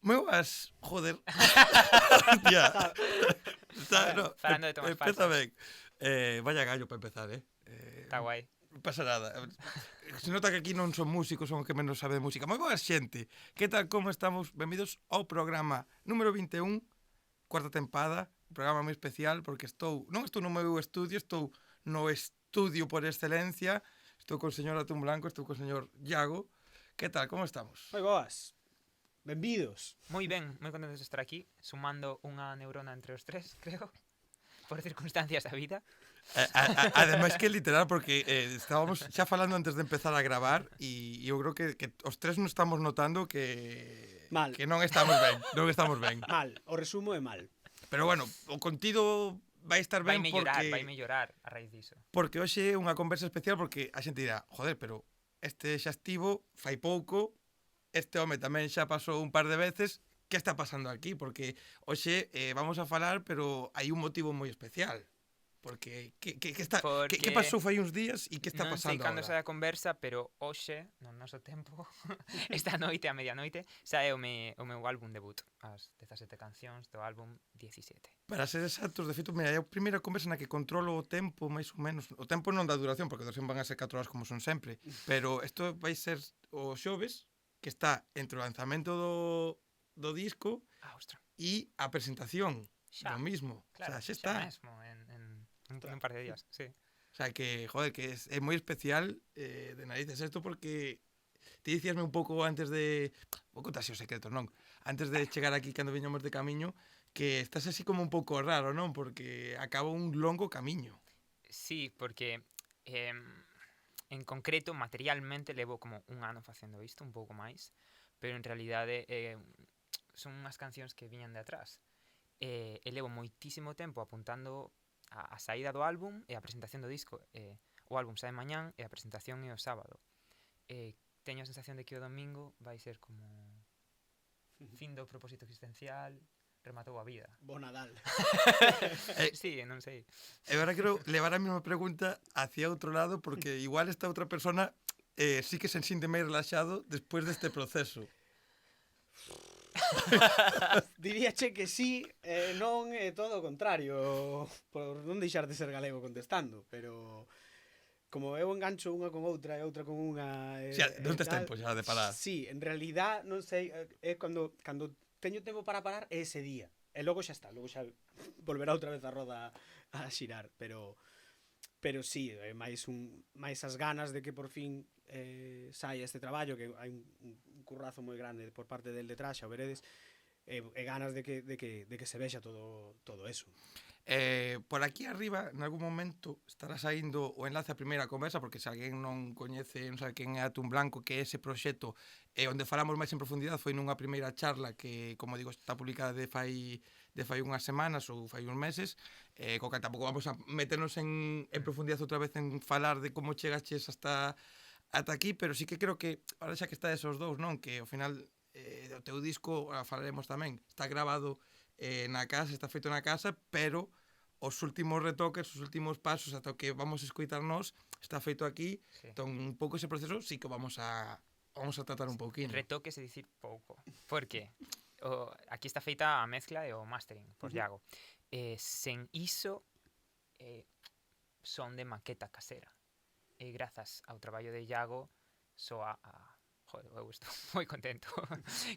Moi boas, joder. Hostia. No, Falando de tomas empeza falsas. ben. Vaya gallo para empezar, Está guai. Non pasa nada. Se nota que aquí non son músicos, son o que menos sabe de música. Moi boas, xente. Que tal, como estamos? Benvidos ao programa número 21, cuarta tempada. Un programa moi especial porque non estou no meu estudio, estou no estudio por excelencia. Estou con o señor Atún Blanco, estou co señor Iago. Que tal, como estamos? Moi boas. Benvidos. Moi ben, moi contentos de estar aquí, sumando unha neurona entre os tres, creo, por circunstancias da vida. Ademais que é literal porque estábamos xa falando antes de empezar a gravar e eu creo que os tres non estamos notando que Mal. que non estamos ben, non estamos ben. Mal. O resumo é mal. Pero bueno, o contido vai estar ben Vai mellorar a raíz diso. porque hoxe é unha conversa especial porque a xente dirá, joder, pero este xa estivo fai pouco, este home tamén xa pasou un par de veces, que está pasando aquí? Porque hoxe vamos a falar, pero hai un motivo moi especial. Porque que pasou fai uns días e que está Non sei pasando cando agora? sae a conversa, pero hoxe, no noso tempo, esta noite a medianoite, sae o meu álbum debut, as 17 cancións do álbum 17. Para ser exactos, de feito, mira, é a primeira conversa na que controlo o tempo, máis ou menos. O tempo non da duración, porque a duración van a ser 4 horas como son sempre. Pero isto vai ser o xoves, que está entre o lanzamento do disco Ostras. e a presentación Xa. do mismo. Claro, O sea, xa está. mesmo, en un par de días, sí. O sea, que, joder, que é moi especial de narices isto porque ti dicíasme un pouco antes de... Vou contar os secretos, non? Antes de chegar aquí, cando viñamos de camiño, que estás así como un pouco raro, non? Porque acaba un longo camiño. Sí, porque en concreto, materialmente, levo como un ano facendo isto, un pouco máis, pero en realidade son unhas cancións que viñan de atrás. E levo moitísimo tempo apuntando a saída do álbum e a presentación do disco. O álbum sae mañán e a presentación é o sábado. Teño a sensación de que o domingo vai ser como fin do propósito existencial, rematou a vida. Bo Nadal. Sí, non sei. E agora quero levar a mesma pregunta hacia outro lado porque igual esta outra persona sí que se sinte máis relaxado despois deste proceso. Diríache que sí, non é todo o contrario, por non deixar de ser galego contestando, pero como eu engancho unha con outra e outra con unha... Non tes tempo xa de parar. Sí, en realidad, non sei, é cando teño tempo para parar é ese día. E logo xa está, logo xa volverá outra vez a roda a xirar, pero sí, máis as ganas de que por fin saia este traballo, que hai un currazo moi grande por parte del detrás, xa o veredes, e ganas de que se vexa todo eso. Por aquí arriba, en algún momento, estará saindo o enlace a primeira conversa, porque se alguén non coñece, non sabe quen é Atún Blanco, que é ese proxecto onde falamos máis en profundidade, foi nunha primeira charla que, como digo, está publicada de fai unhas semanas ou fai uns meses, co que tampouco vamos a meternos en profundidade outra vez en falar de como chegaches ata aquí, pero sí que creo que, ahora xa que está esos dous, non? Que ao final o teu disco, falaremos tamén, está grabado na casa, está feito na casa, pero os últimos retoques, os últimos pasos ata o que vamos a escoitar nós, está feito aquí. Sí. Entón, un pouco ese proceso sí que vamos a tratar un pouquinho. Retoques é dicir pouco. Por que? Aquí está feita a mezcla e o mastering por Iago. Sen iso, son de maqueta casera. E grazas ao traballo de Iago, soa a... Joder, eu estou moi contento.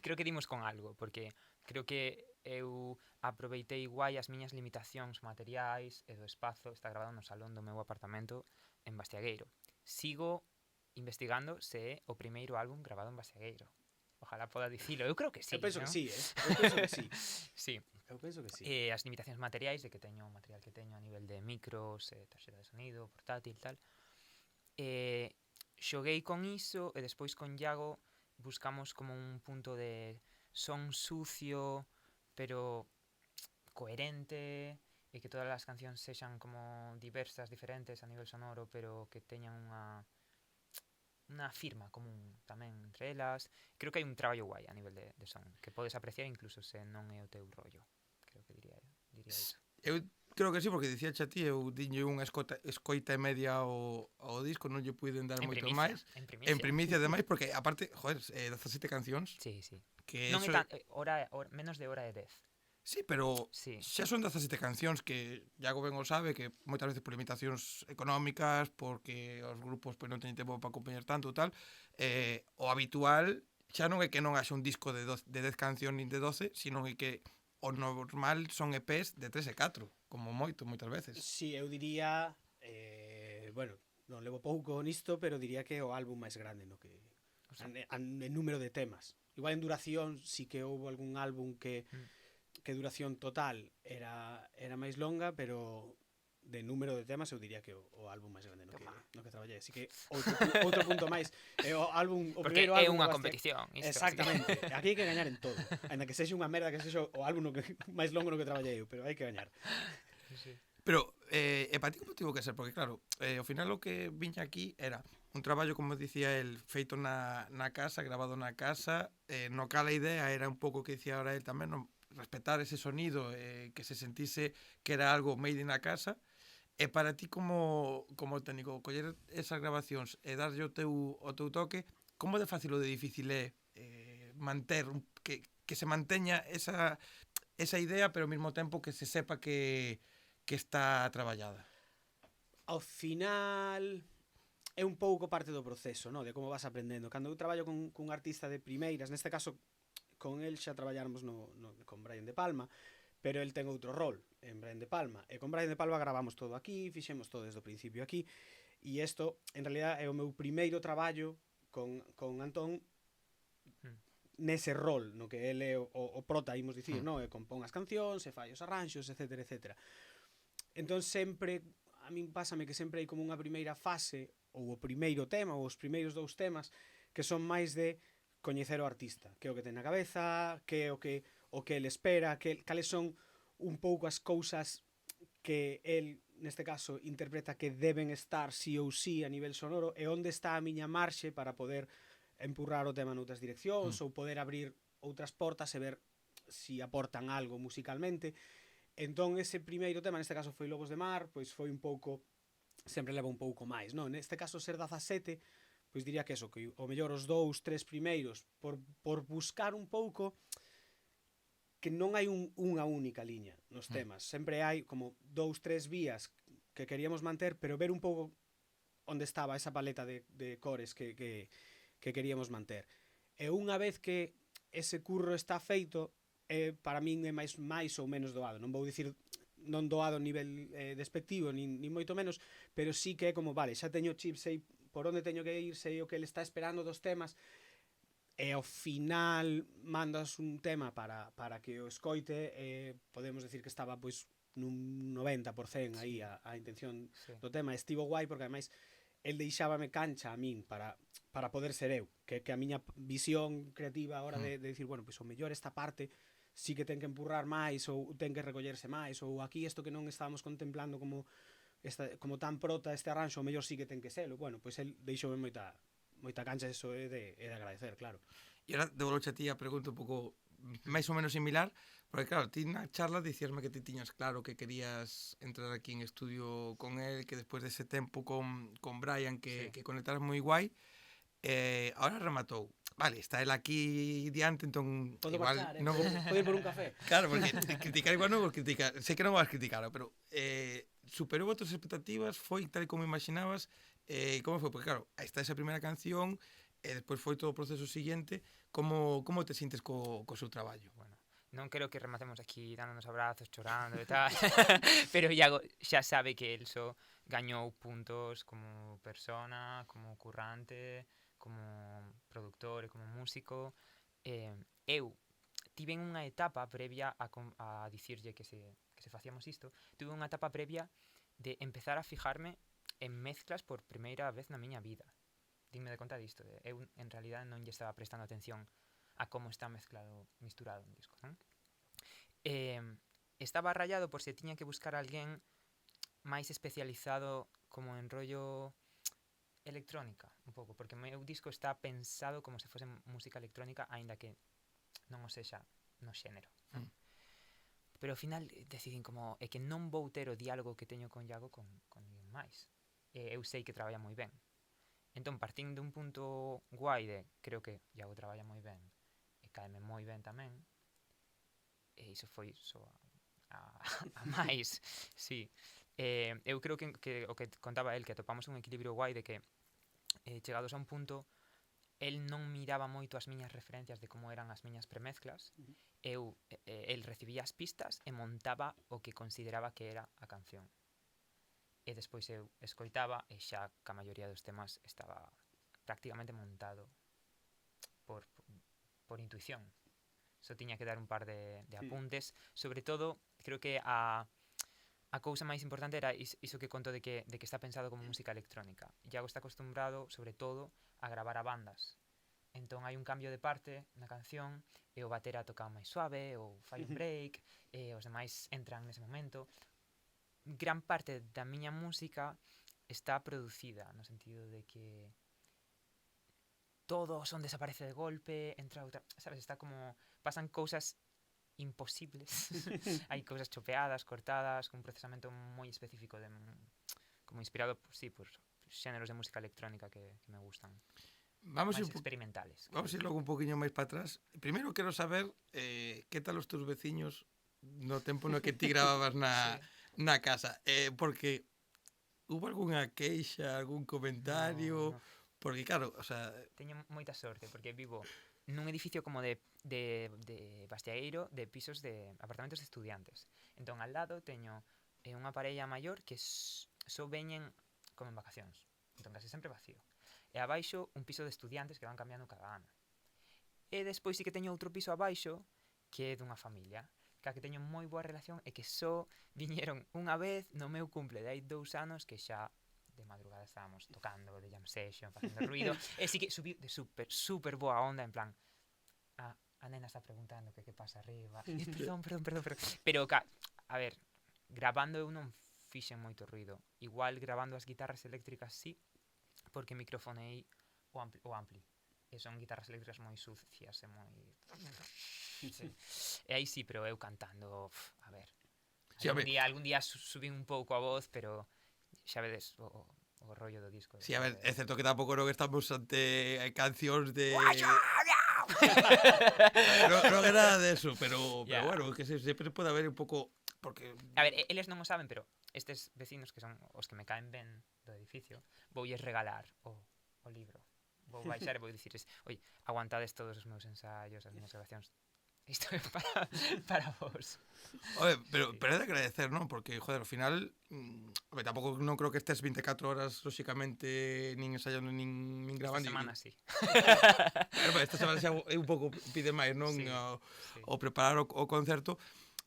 Creo que dimos con algo, porque creo que eu aproveitei guai as miñas limitacións materiais e do espazo. Está grabado no salón do meu apartamento en Bastiagueiro. Sigo investigando se é o primeiro álbum grabado en Bastiagueiro. Ojalá poda dicilo. Eu creo que sí, Eu penso ¿no? que sí, Eu penso que sí. Sí. Eu penso que sí. As limitacións materiais de que teño o material que teño a nivel de micros, tarxeta de sonido, portátil, tal. Xoguei con iso e despois con Iago buscamos como un punto de son sucio, pero coherente, e que todas as cancións sexan como diversas, diferentes a nivel sonoro, pero que teñan unha firma común tamén entre elas. Creo que hai un traballo guai a nivel de son, que podes apreciar incluso se non é o teu rollo. Creo que diría iso. Eu creo que sí, porque dicía a ti, eu diñe unha escoita e media ao disco, non lle puiden dar moito máis. En primicia, ademais, porque aparte, joder, 17 cancións. Sí, sí. Que Non é eso tan, menos de hora e 10. sí, pero Sí. xa son 17 cancións que Iago ben o sabe, que moitas veces por limitacións económicas, porque os grupos pois, non teñen tempo para acompañar tanto e tal, o habitual xa non é que non haxa un disco de 10 cancións nin de 12, sino é que o normal son EPs de 3 e 4, como moito, moitas veces. Si, eu diría, bueno, non levo pouco nisto, pero diría que é o álbum máis grande no que O sea, en número de temas. Igual en duración sí que houve algún álbum que duración total era máis longa, pero de número de temas eu diría que o álbum máis grande no que traballei. Así que outro punto máis, o álbum, o porque primeiro é álbum unha que competición. Isto, exactamente. Aquí hai que gañar en todo. Ainda que sexa unha merda que sexa o álbum máis longo no que traballei eu, pero hai que gañar. Sí. Pero, para ti como tivo que ser? Porque claro, ao final o que viña aquí era un traballo, como dicía el, feito na casa, grabado na casa, no cal a idea era un pouco que dicía ahora el tamén, non? Respetar ese sonido, que se sentise que era algo made in a casa. E para ti como técnico, coller esas grabacións e darlle o teu toque, como de fácil ou de difícil é manter, que se manteña esa idea, pero ao mesmo tempo que se sepa que está traballada? Ao final é un pouco parte do proceso, no? De como vas aprendendo. Cando eu traballo cun artista de primeiras, neste caso con el xa traballáramos con Brian De Palma, pero el ten outro rol en Brian De Palma, e con Brian De Palma gravamos todo aquí, fixemos todo desde o principio aquí, e isto en realidad é o meu primeiro traballo con Antón nese rol no que ele é o prota, imos dicir, no? E compón as cancións, e fai os arranxos, etcétera, etcétera. Entón sempre, a min pásame que sempre hai como unha primeira fase, ou o primeiro tema, ou os primeiros dous temas, que son máis de coñecer o artista, que é o que ten na cabeza, que é o que ele espera, cales son un pouco as cousas que el, neste caso, interpreta que deben estar sí ou sí a nivel sonoro, e onde está a miña marxe para poder empurrar o tema noutras direccións, ou poder abrir outras portas e ver si aportan algo musicalmente. Entón ese primeiro tema, neste caso foi Lobos de Mar, pois foi un pouco, sempre leva un pouco máis, non? Neste caso Ser 17, pois diría que eso, que o mellor os 2-3 primeiros por buscar un pouco que non hai unha única liña nos temas, sempre hai como 2-3 vías que queríamos manter, pero ver un pouco onde estaba esa paleta de cores que queríamos manter. E unha vez que ese curro está feito, para min é máis ou menos doado, non vou dicir non doado a nivel despectivo, nin moito menos, pero sí que é como, vale, xa teño chip, sei por onde teño que ir, sei o que ele está esperando dos temas, e ao final mandas un tema para que o escoite, podemos decir que estaba pois nun 90% aí a intención do tema. Estivo guai porque ademais el deixábame cancha a min para poder ser eu, que a miña visión creativa a hora de decir, bueno, pois o mellor esta parte sí que ten que empurrar máis, ou ten que recollerse máis, ou aquí isto que non estábamos contemplando como tan prota este arranxo, o mellor sí que ten que selo. Bueno, pois el deixoume moita cancha, eso é de agradecer, claro. E ahora devolvoche a ti a pregunta un pouco máis ou menos similar, porque claro, ti na charla dicíasme que ti tiñas claro que querías entrar aquí en estudio con él, que despois dese tempo con Brian que conectaras moi guai, ahora rematou. Vale, está el aquí diante, entón Podo igual marchar, non... podo ir por un café. Claro, porque criticar igual non vos criticar, sei que non vas criticar, pero superou outras expectativas, foi tal como imaginabas, como foi? Porque claro, aí está esa primeira canción, e despois foi todo o proceso siguiente, como te sintes co seu traballo? Bueno, non quero que rematemos aquí dándonos abrazos, chorando e tal, pero Iago xa sabe que el só gañou puntos como persona, como currante, como productor e como músico. Eu tive unha etapa previa a dicirlle que se facíamos isto, tuve unha etapa previa de empezar a fijarme en mezclas por primeira vez na miña vida. Dime de conta disto, eu en realidad non lle estaba prestando atención a como está misturado un disco, non? Estaba rayado por se tiña que buscar alguén máis especializado como en rollo electrónica, un pouco, porque o meu disco está pensado como se fose música electrónica, aínda que non o sexa no xénero. Pero ao final decidín como é que non vou ter o diálogo que teño con Iago con ninguén máis. Eu sei que traballa moi ben. Entón, partindo dun punto guai de creo que Iago traballa moi ben, e caeme moi ben tamén. E iso foi só a máis, sí. Eu creo que o que contaba el, que atopamos un equilibrio guai de que chegados a un punto el non miraba moito as miñas referencias de como eran as miñas premezclas. El recibía as pistas e montaba o que consideraba que era a canción. E despois eu escoitaba e xa que a maioría dos temas estaba prácticamente montado por intuición. Só tiña que dar un par de apuntes. Sobre todo, creo que a cousa máis importante era iso que conto de que está pensado como música electrónica. Iago está acostumbrado, sobre todo, a gravar a bandas. Entón hai un cambio de parte na canción e o batera toca máis suave ou fai un break e os demais entran nese momento. Gran parte da miña música está producida no sentido de que todo o son desaparece de golpe, entra outra, sabes, está como pasan cousas imposibles. Hai cousas chopeadas, cortadas, con un procesamento moi específico de como inspirado por xéneros de música electrónica que me gustan. Vamos máis experimentales. Vamos a ir logo un poquinho máis para atrás. Primeiro quero saber que tal os teus veciños no tempo no que ti gravabas na casa. Porque hubo algunha queixa, algún comentario? No. Porque claro, o sea... Teño moita sorte, porque vivo nun edificio como de Bastiagueiro, de pisos de apartamentos de estudiantes. Entón, al lado teño unha parella maior que só veñen como en vacacións. Entón, casi sempre vacío. E abaixo, un piso de estudiantes que van cambiando cada ano. E despois sí que teño outro piso abaixo que é dunha familia, que teño moi boa relación e que só viñeron unha vez no meu cumple de hai 2 anos, que xa de madrugada estábamos tocando de jam session, facendo ruido, e sí que subí de super boa onda, en plan, a nena está preguntando que pasa arriba, e perdón, pero, a ver, grabando eu non fixen moito ruido, igual grabando as guitarras eléctricas sí, porque microfonei o ampli, e son guitarras eléctricas moi sucias e moi... Sí. E aí sí, pero eu cantando, a ver, sí, algún día subí un pouco a voz, pero... xa vedes o rollo do disco. Sí, a ver, é certo que tampouco non estamos ante cancións de... non é nada de eso, pero bueno, que sempre pode haber un pouco... Porque... A ver, eles non o saben, pero estes vecinos que son os que me caen ben do edificio, voulles regalar o libro. Vou baixar e vou dicirles, oi, aguantades todos os meus ensaios, as miñas grabacións. Isto é para vos. Oye, pero é de agradecer, non? Porque, joder, ao final tampouco non creo que estés 24 horas lóxicamente nin ensaiando nin grabando. Esta semana sí. Esta semana xa é un pouco pide máis, non? Sí, o preparar o concerto,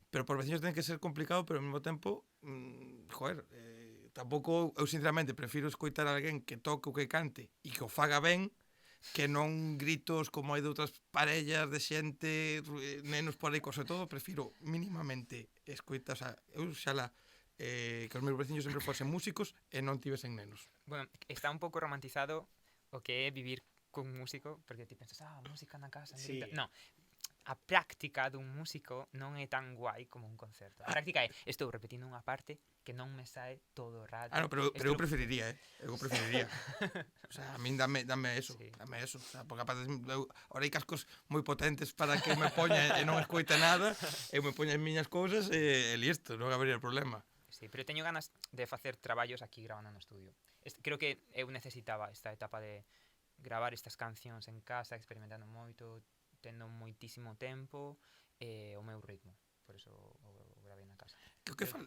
pero por veciños ten que ser complicado, pero ao mesmo tempo joder, tampouco eu sinceramente prefiro escoitar a alguén que toque ou que cante e que o faga ben, que non gritos como hai de outras parellas de xente, nenos por aí, sobre todo, prefiro mínimamente escoitar, o sea, eu xala que os meus veciños sempre fosen músicos e non tivesen nenos. Bueno, está un pouco romantizado o que é vivir cun músico, porque ti pensas, música na casa, sí. No, a práctica dun músico non é tan guai como un concerto. A práctica é, estou repetindo unha parte que non me sae todo o rato. No, pero eu preferiría, eu preferiría. O sea, a min dame eso, sí. Dame eso. O sea, porque aparte, ahora hai cascos moi potentes para que me poña e non escoite nada, eu me poña as miñas cousas e listo, non habería problema. Sí, pero teño ganas de facer traballos aquí grabando no estudio. Creo que eu necesitaba esta etapa de gravar estas cancións en casa, experimentando moito, tendo moitísimo tempo e o meu ritmo. Por eso o gravei na casa. Que fal...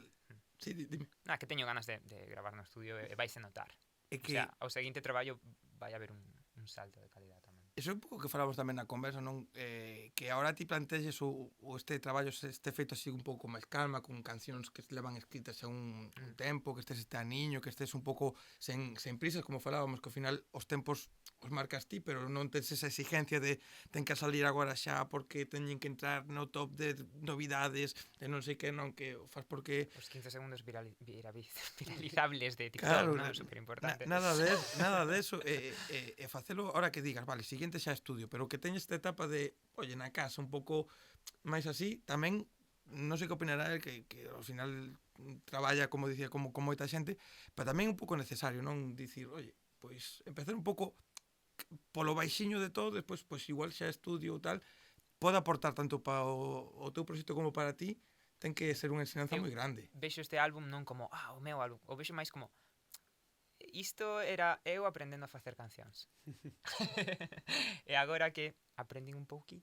Sí, dime. Que teño ganas de gravar no estudio e vais a notar. O sea, ao seguinte traballo vai haber un salto de calidad tamén. Eso é un pouco que falamos tamén na conversa, non? Que agora ti plantexes o este traballo este feito así un pouco máis calma, con cancións que se levan escritas a un tempo, que estés a niño, que estés un pouco sen prisas, como falábamos, que ao final os tempos os marcas ti, pero non tens esa exigencia de ten que salir agora xa porque teñen que entrar no top de novidades, de non sei que, non, que o faz porque... Os 15 segundos viralizables de TikTok, claro, non? Superimportante. Nada de eso, e facelo, ahora que digas, vale, siguiente xa estudio, pero que teña esta etapa de, oye, na casa un pouco máis así, tamén, non sei que opinará el, que ao final traballa, como dicía, como moita xente, pero tamén un pouco necesario, non? Dicir, oye, pois empezar un pouco polo baixiño de todo, despois pois igual xa estudio ou tal, pode aportar tanto para o teu proxecto como para ti, ten que ser unha ensinanza Eu moi grande. vexo este álbum non como, o meu álbum, o vexo máis como isto era eu aprendendo a facer cancións. E agora que aprendín un pouquiño,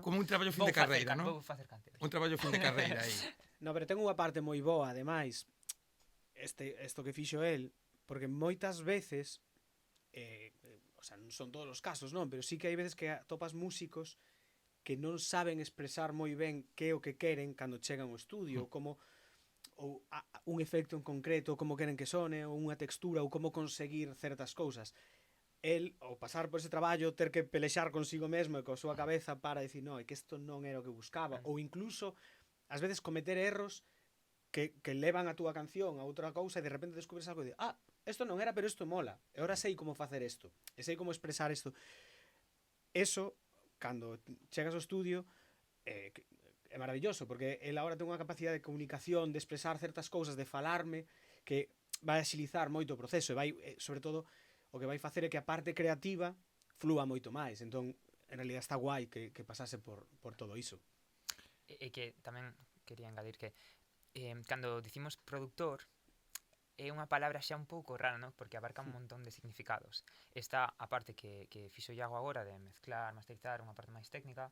Como un traballo fin de carreira, non? vou facer cancións. Un traballo fin de carreira aí. No, pero ten unha parte moi boa, ademais, isto que fixo el, porque moitas veces, o sea, non son todos os casos, non, pero sí que hai veces que topas músicos que non saben expresar moi ben que é o que queren cando chegan ao estudio, como ou un efecto en concreto, como queren que sone, ou unha textura, ou como conseguir certas cousas. El, ao pasar por ese traballo, ter que pelexar consigo mesmo e coa súa cabeza para dicir, no, é que isto non era o que buscaba, ou incluso, ás veces, cometer erros que levan a túa canción a outra cousa e de repente descubres algo e de, isto non era, pero isto mola, e ahora sei como facer isto, e sei como expresar isto. Eso, cando chegas ao estudio, é maravilloso, porque el agora ten unha capacidade de comunicación, de expresar certas cousas, de falarme, que vai axilizar moito o proceso e vai, sobre todo, o que vai facer é que a parte creativa flúa moito máis. Entón, en realidad está guai que pasase por todo iso. E que tamén quería engadir que cando dicimos productor é unha palabra xa un pouco rara, ¿no? Porque abarca un montón de significados. Está a parte que fixo Iago agora de mezclar, masterizar, unha parte máis técnica.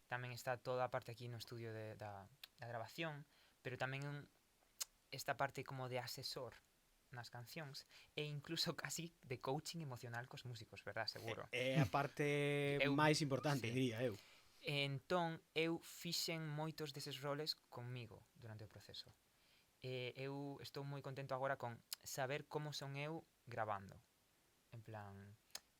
Tamén está toda a parte aquí no estudio da grabación, pero tamén esta parte como de asesor nas cancións e incluso casi de coaching emocional cos músicos, verdad? Seguro. É a parte máis importante, diría eu. Entón, eu fixen moitos deses roles comigo durante o proceso. Eu estou moi contento agora con saber como son eu grabando. En plan,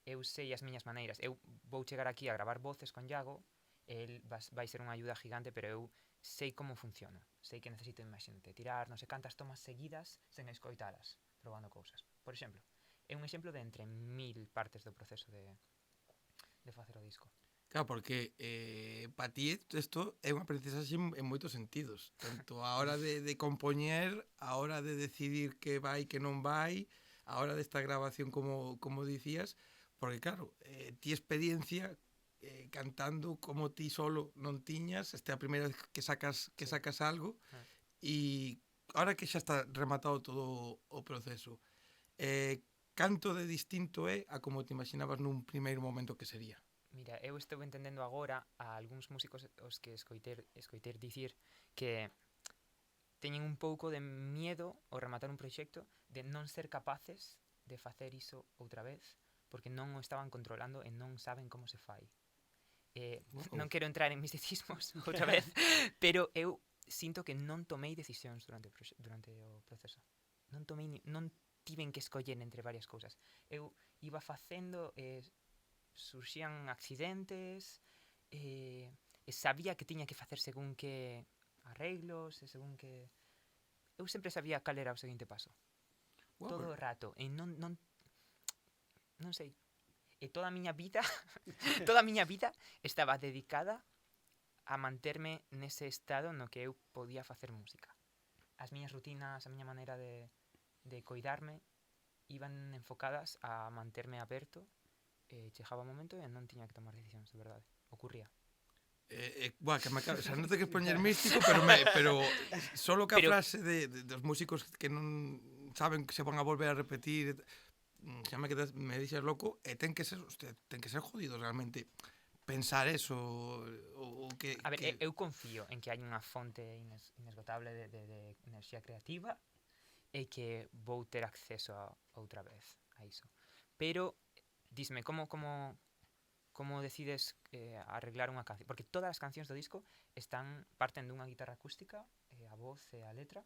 eu sei as miñas maneiras. Eu vou chegar aquí a gravar voces con Iago, el vai ser unha ayuda gigante, pero eu sei como funciono. Sei que necesito, imagínate, tirar non sei cantas tomas seguidas sen escoitalas, probando cousas. Por exemplo, é un exemplo de entre 1000 partes do proceso de facer o disco. Claro, porque para ti isto é unha aprendizaxe en moitos sentidos. Tanto a hora de compoñer, a hora de decidir que vai, que non vai, a hora desta grabación, como dicías, porque claro, ti experiencia cantando como ti solo non tiñas, esta é a primeira vez que sacas algo, e ahora que xa está rematado todo o proceso, canto de distinto é a como te imaginabas nun primeiro momento que sería? Mira, eu estou entendendo agora a algúns músicos os que escoiter dicir que teñen un pouco de miedo ao rematar un proxecto de non ser capaces de facer iso outra vez porque non o estaban controlando e non saben como se fai. Non quero entrar en misticismos outra vez, pero eu sinto que non tomei decisións durante o proceso. Non tiven que escoller entre varias cousas. Eu iba facendo surxían accidentes e sabía que tiña que facer según que arreglos e según que eu sempre sabía cal era o seguinte paso. Todo o rato e non sei. E toda a miña vida estaba dedicada a manterme nese estado no que eu podía facer música. As miñas rutinas, a miña maneira de coidarme iban enfocadas a manterme aberto. Chegaba o momento e non tiña que tomar decisións, de verdade. Ocurría. Que o sea, non te queres poñer místico, pero solo que a frase dos músicos que non saben que se van a volver a repetir, xa me dixes loco, e ten que ser jodido realmente pensar eso o que... A ver, eu confío en que hai unha fonte inesgotable de enerxía creativa e que vou ter acceso outra vez a iso. Pero dísme, como decides arreglar unha canción? Porque todas as cancións do disco parten dunha guitarra acústica, a voz e a letra,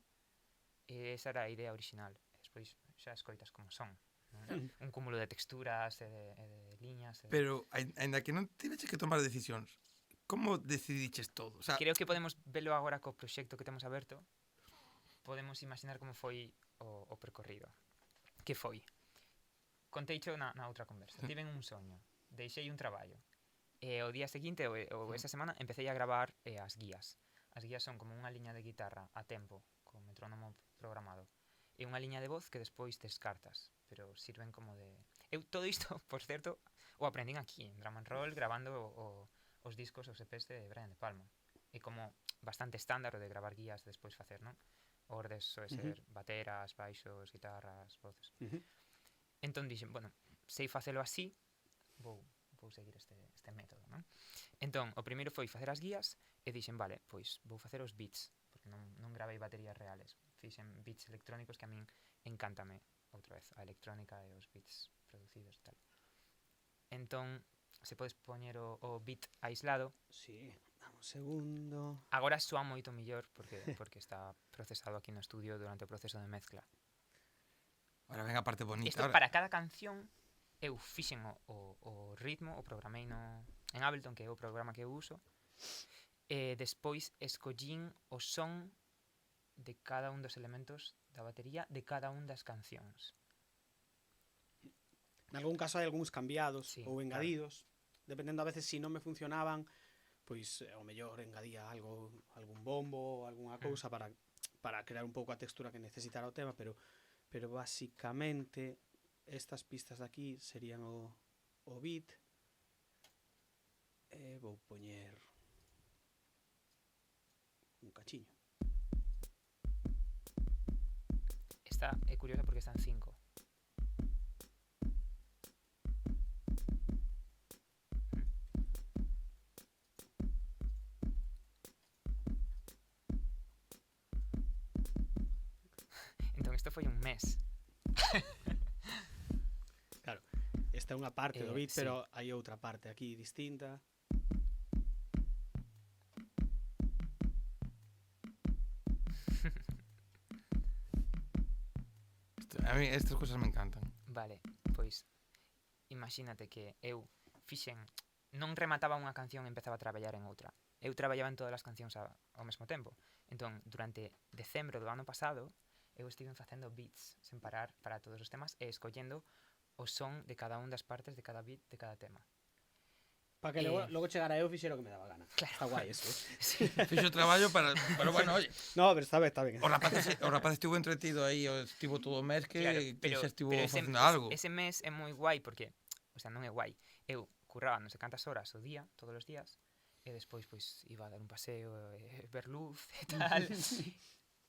e esa era a idea original. Despois xa escoitas como son, non? Un cúmulo de texturas e de liñas. Pero, ainda que non tiveches que tomar decisións, como decidiches todo? O sea, creo que podemos velo agora co proxecto que temos aberto. Podemos imaginar como foi o percorrido. Que foi? Conteicho na outra conversa. Tiven un soño, deixei un traballo. E o día seguinte, ou esa semana, empecé a gravar as guías. As guías son como unha liña de guitarra a tempo, con metrónomo programado. E unha liña de voz que despois descartas, pero sirven como de... Eu todo isto, por certo, o aprendín aquí, en Drum and Roll, grabando o os discos, os EPs de Brian De Palma. E como bastante estándar o de gravar guías e despois facer, non? Ordes soe ser bateras, baixos, guitarras, voces. Entón dixen, bueno, sei facelo así, vou seguir este método, non? Entón, o primeiro foi facer as guías e dixen, vale, pois vou facer os beats, porque non gravei baterías reales. Fixen beats electrónicos que a min encántame, outra vez, a electrónica e os beats producidos e tal. Entón, se podes poñer o beat aislado. Sí, dame un segundo. Agora soa moito mellor porque está procesado aquí no estudio durante o proceso de mezcla. Ahora ven a parte bonita. Isto para cada canción eu fixen o ritmo, o programei en Ableton, que é o programa que eu uso, e despois escollín o son de cada un dos elementos da batería de cada un das cancións. En algún caso hai algúns cambiados Sí, ou engadidos, dependendo a veces se non me funcionaban, pois ao mellor engadía algún bombo ou algunha cousa para crear un pouco a textura que necesitara o tema, pero basicamente estas pistas de aquí serían o beat. E vou poñer un cachiño. Esta é curiosa porque está en 5. Entón isto foi un mes. Claro, esta é unha parte do beat, sí. pero hai outra parte aquí distinta. A mí estas cosas me encantan. Vale, pois imagínate que eu fixen, non remataba unha canción e empezaba a traballar en outra. Eu traballaba en todas as cancións ao mesmo tempo. Entón, durante decembro do ano pasado, eu estive facendo beats sen parar para todos os temas e escollendo o son de cada un das partes de cada beat de cada tema. Para que logo chegara eu fixera o que me daba gana. Claro. Está guai eso. Sí. Fixo traballo para... Pero bueno, oye, No, pero está ben. o rapaz estivo entretido aí, estivo todo o mes que xa estivo facendo algo. Ese mes é moi guai porque, o sea, non é guai. Eu curraba non sei cantas horas o día, todos os días, e despois pois iba a dar un paseo, ver luz e tal.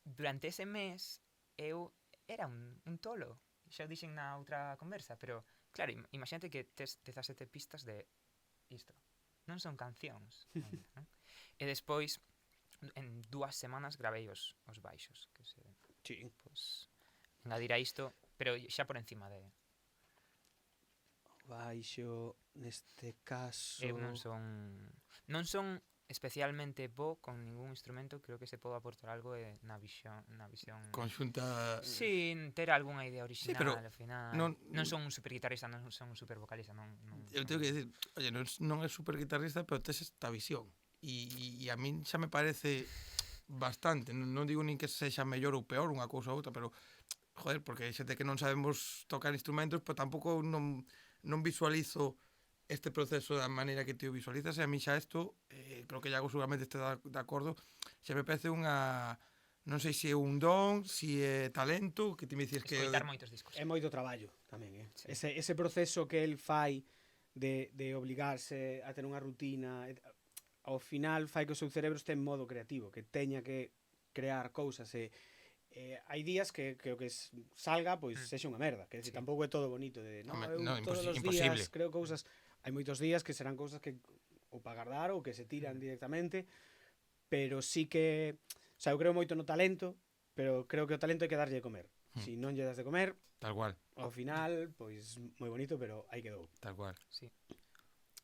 Durante ese mes eu era un tolo. Xa o dixen na outra conversa, pero claro, imagínate que tes 17 pistas de isto. Non son cancións, non? E despois en 2 semanas gravei os baixos, que se pues, engadir a isto, pero xa por encima de baixo neste caso. eu non son especialmente bo con ningún instrumento, creo que se pode aportar algo na visión Conxunta... Sí, ter algunha idea original, pero ao final. non son un super guitarrista, non son un super vocalista, non. Eu tengo que dicir, oye, non é super guitarrista, pero tes esta visión. E a min xa me parece bastante, non digo nin que sexa mellor ou peor unha cousa ou outra, pero joder, porque hai xente que non sabemos tocar instrumentos, pero tampouco non visualizo este proceso da maneira que ti o visualizas, e a mí xa isto, creo que Iago seguramente este de acordo, xa me parece unha, non sei se é un don, se é talento, que ti me dices que... Escoitar moitos discos. É moito traballo tamén, Sí. Ese proceso que el fai de obligarse a ter unha rutina, ao final fai que o seu cerebro este en modo creativo, que teña que crear cousas e hai días que o que salga pois sexa unha merda, que Sí. tampouco é todo bonito de, todos os imposible. días creo cousas, hai moitos días que serán cousas que ou para guardar ou que se tiran directamente, pero sí que, o sea, eu creo moito no talento, pero creo que o talento hai que darlle de comer. Si non lle das de comer, Tal cual. ao final, pois moi bonito, pero aí quedou. Tal cual. Sí.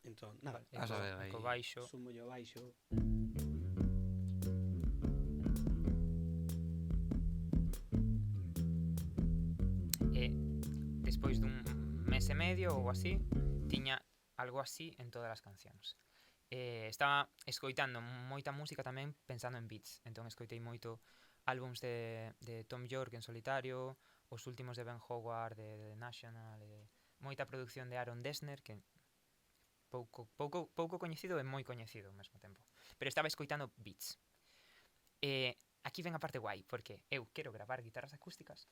Entón, nada, Vas a ver aí. Co baixo. sumo yo baixo. Despois dun mes e medio ou así, tiña algo así en todas as cancións. Estaba escoitando moita música tamén pensando en beats, entón escoitei moito álbums de Tom York en solitario, os últimos de Ben Howard, de The National, moita producción de Aaron Dessner, que pouco coñecido e moi coñecido ao mesmo tempo. Pero estaba escoitando beats. Aquí ven a parte guai, porque eu quero gravar guitarras acústicas.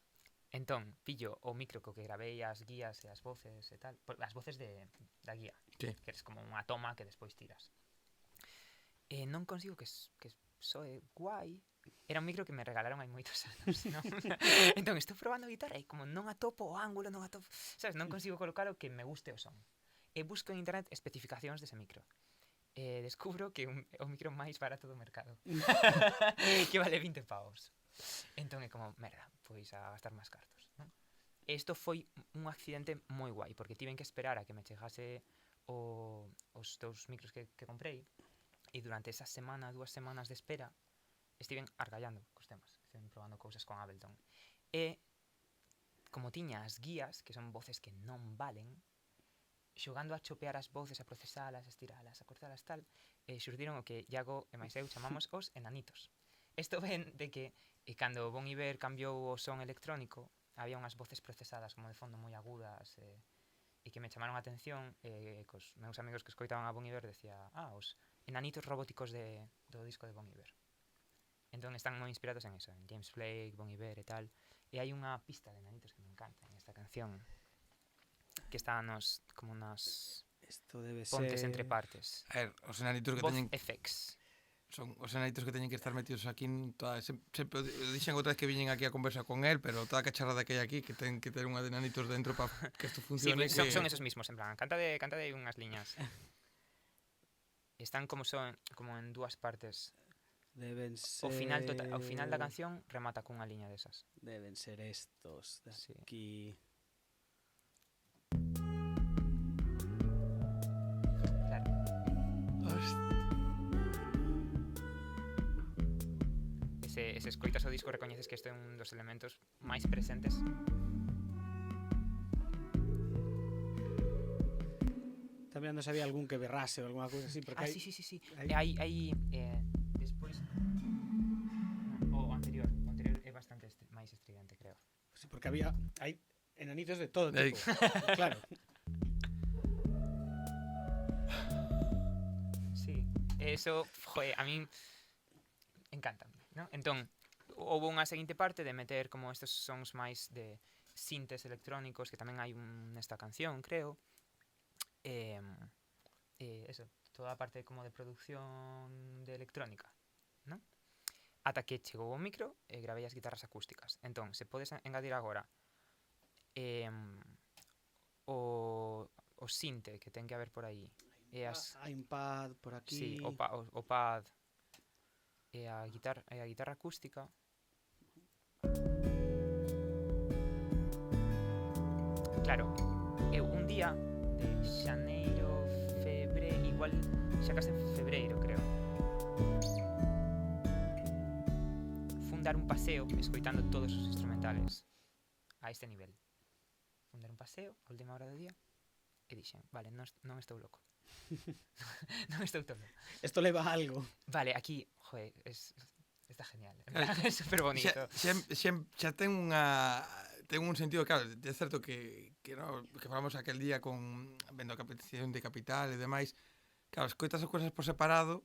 Entón, pillo o micro co que gravei as guías e as voces e tal, as voces da guía, Sí. que eres como unha toma que despois tiras. Non consigo que soe guai. Era un micro que me regalaron hai moitos anos, non? Entón, estou probando a guitarra e como non atopo o ángulo, non atopo... Sabes, non consigo colocar o que me guste o son. E busco en internet especificacións dese micro. E descubro que o micro máis barato do mercado. Que vale 20 pavos. Entón é como, merda, pois a gastar máis cartos, non? E isto foi un accidente moi guai, porque tiven que esperar a que me chegase os dous micros que comprei, e durante esa semana, 2 semanas de espera, estiven argallando cos temas, estiven probando cousas con Ableton. E, como tiña as guías, que son voces que non valen, xogando a chopear as voces, a procesalas, a estiralas, a cortalas tal, xurdiron o que Iago e máis eu chamamos os enanitos. Isto ven de que cando Bon Iver cambiou o son electrónico, había unhas voces procesadas como de fondo moi agudas e que me chamaron a atención, cos meus amigos que escoitaban a Bon Iver decía, os enanitos robóticos do disco de Bon Iver. Entón están moi inspirados en eso, en James Blake, Bon Iver e tal. E hai unha pista de enanitos que me encanta en esta canción, que está como nas Esto debe pontes ser... entre partes. A ver, os enanitos que Voz teñen FX. son os enanitos que teñen que estar metidos aquí sempre o dixen outra vez que viñen aquí a conversa con él, pero toda a cacharrada que hai aquí que ten que ter unha de enanitos dentro para que isto Sí, funcione. son esos mismos, en plan, canta de unhas liñas. Están como en dúas partes. Deben ser... O final da canción remata cunha liña desas. Deben ser estos de Sí. aquí. Claro. Se escoitas o disco recoñeces que este é un dos elementos máis presentes. Tamén non sabía algún que berrase ou alguna cousa así, porque Sí. hai- Hai despois o anterior é bastante máis estridente, creo. Sí, porque hai enanitos de todo Ei. tipo. Claro. Sí, eso, joe, a min encantame, ¿no? Entón, houve unha seguinte parte de meter como estes sons máis de sintes electrónicos, que tamén hai nesta canción, creo. Eso, toda a parte como de producción de electrónica, ¿no? Ata que chegou o micro e gravei as guitarras acústicas. Entón, se podes engadir agora o sinte que ten que haber por aí, e Hai un pad por aquí. sí, o pad e a guitarra acústica. Claro, eu un día de xaneiro, igual xa case en febreiro, creo, fun dar un paseo escoitando todos os instrumentales a este nivel. Fun dar un paseo a última hora do día e dixen, vale, non estou loco. Non estou todo. Esto leva a algo. Vale, aquí, joder, está genial. É super bonito. Xa ten un sentido, claro, é certo que falamos aquel día vendo a captación de Capital e demais, claro, escoitas as cousas por separado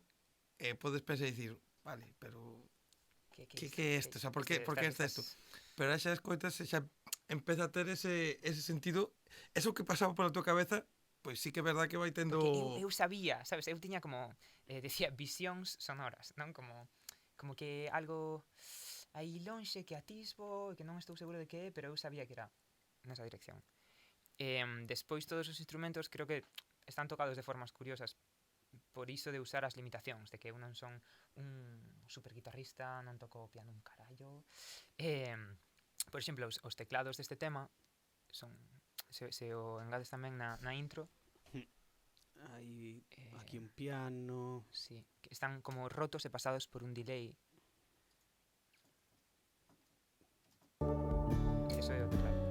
e podes pensar e dicir, vale, pero que é isto? O sea, por que é isto? Pero xa escoitas e xa empeza a ter ese sentido, eso que pasaba pola tua cabeza, pois sí que é verdad que vai tendo... Porque eu sabía, sabes, eu tiña como, decía, visións sonoras, non? Como que algo aí lonxe que atisbo e que non estou seguro de que é, pero eu sabía que era nesa dirección. Despois todos os instrumentos creo que están tocados de formas curiosas por iso de usar as limitacións, de que eu non son un super guitarrista, non toco o piano un carallo. Por exemplo, os teclados deste tema son, se o engades tamén na intro, Hai aquí un piano. sí, que están como rotos e pasados por un delay. Eso é o teclado.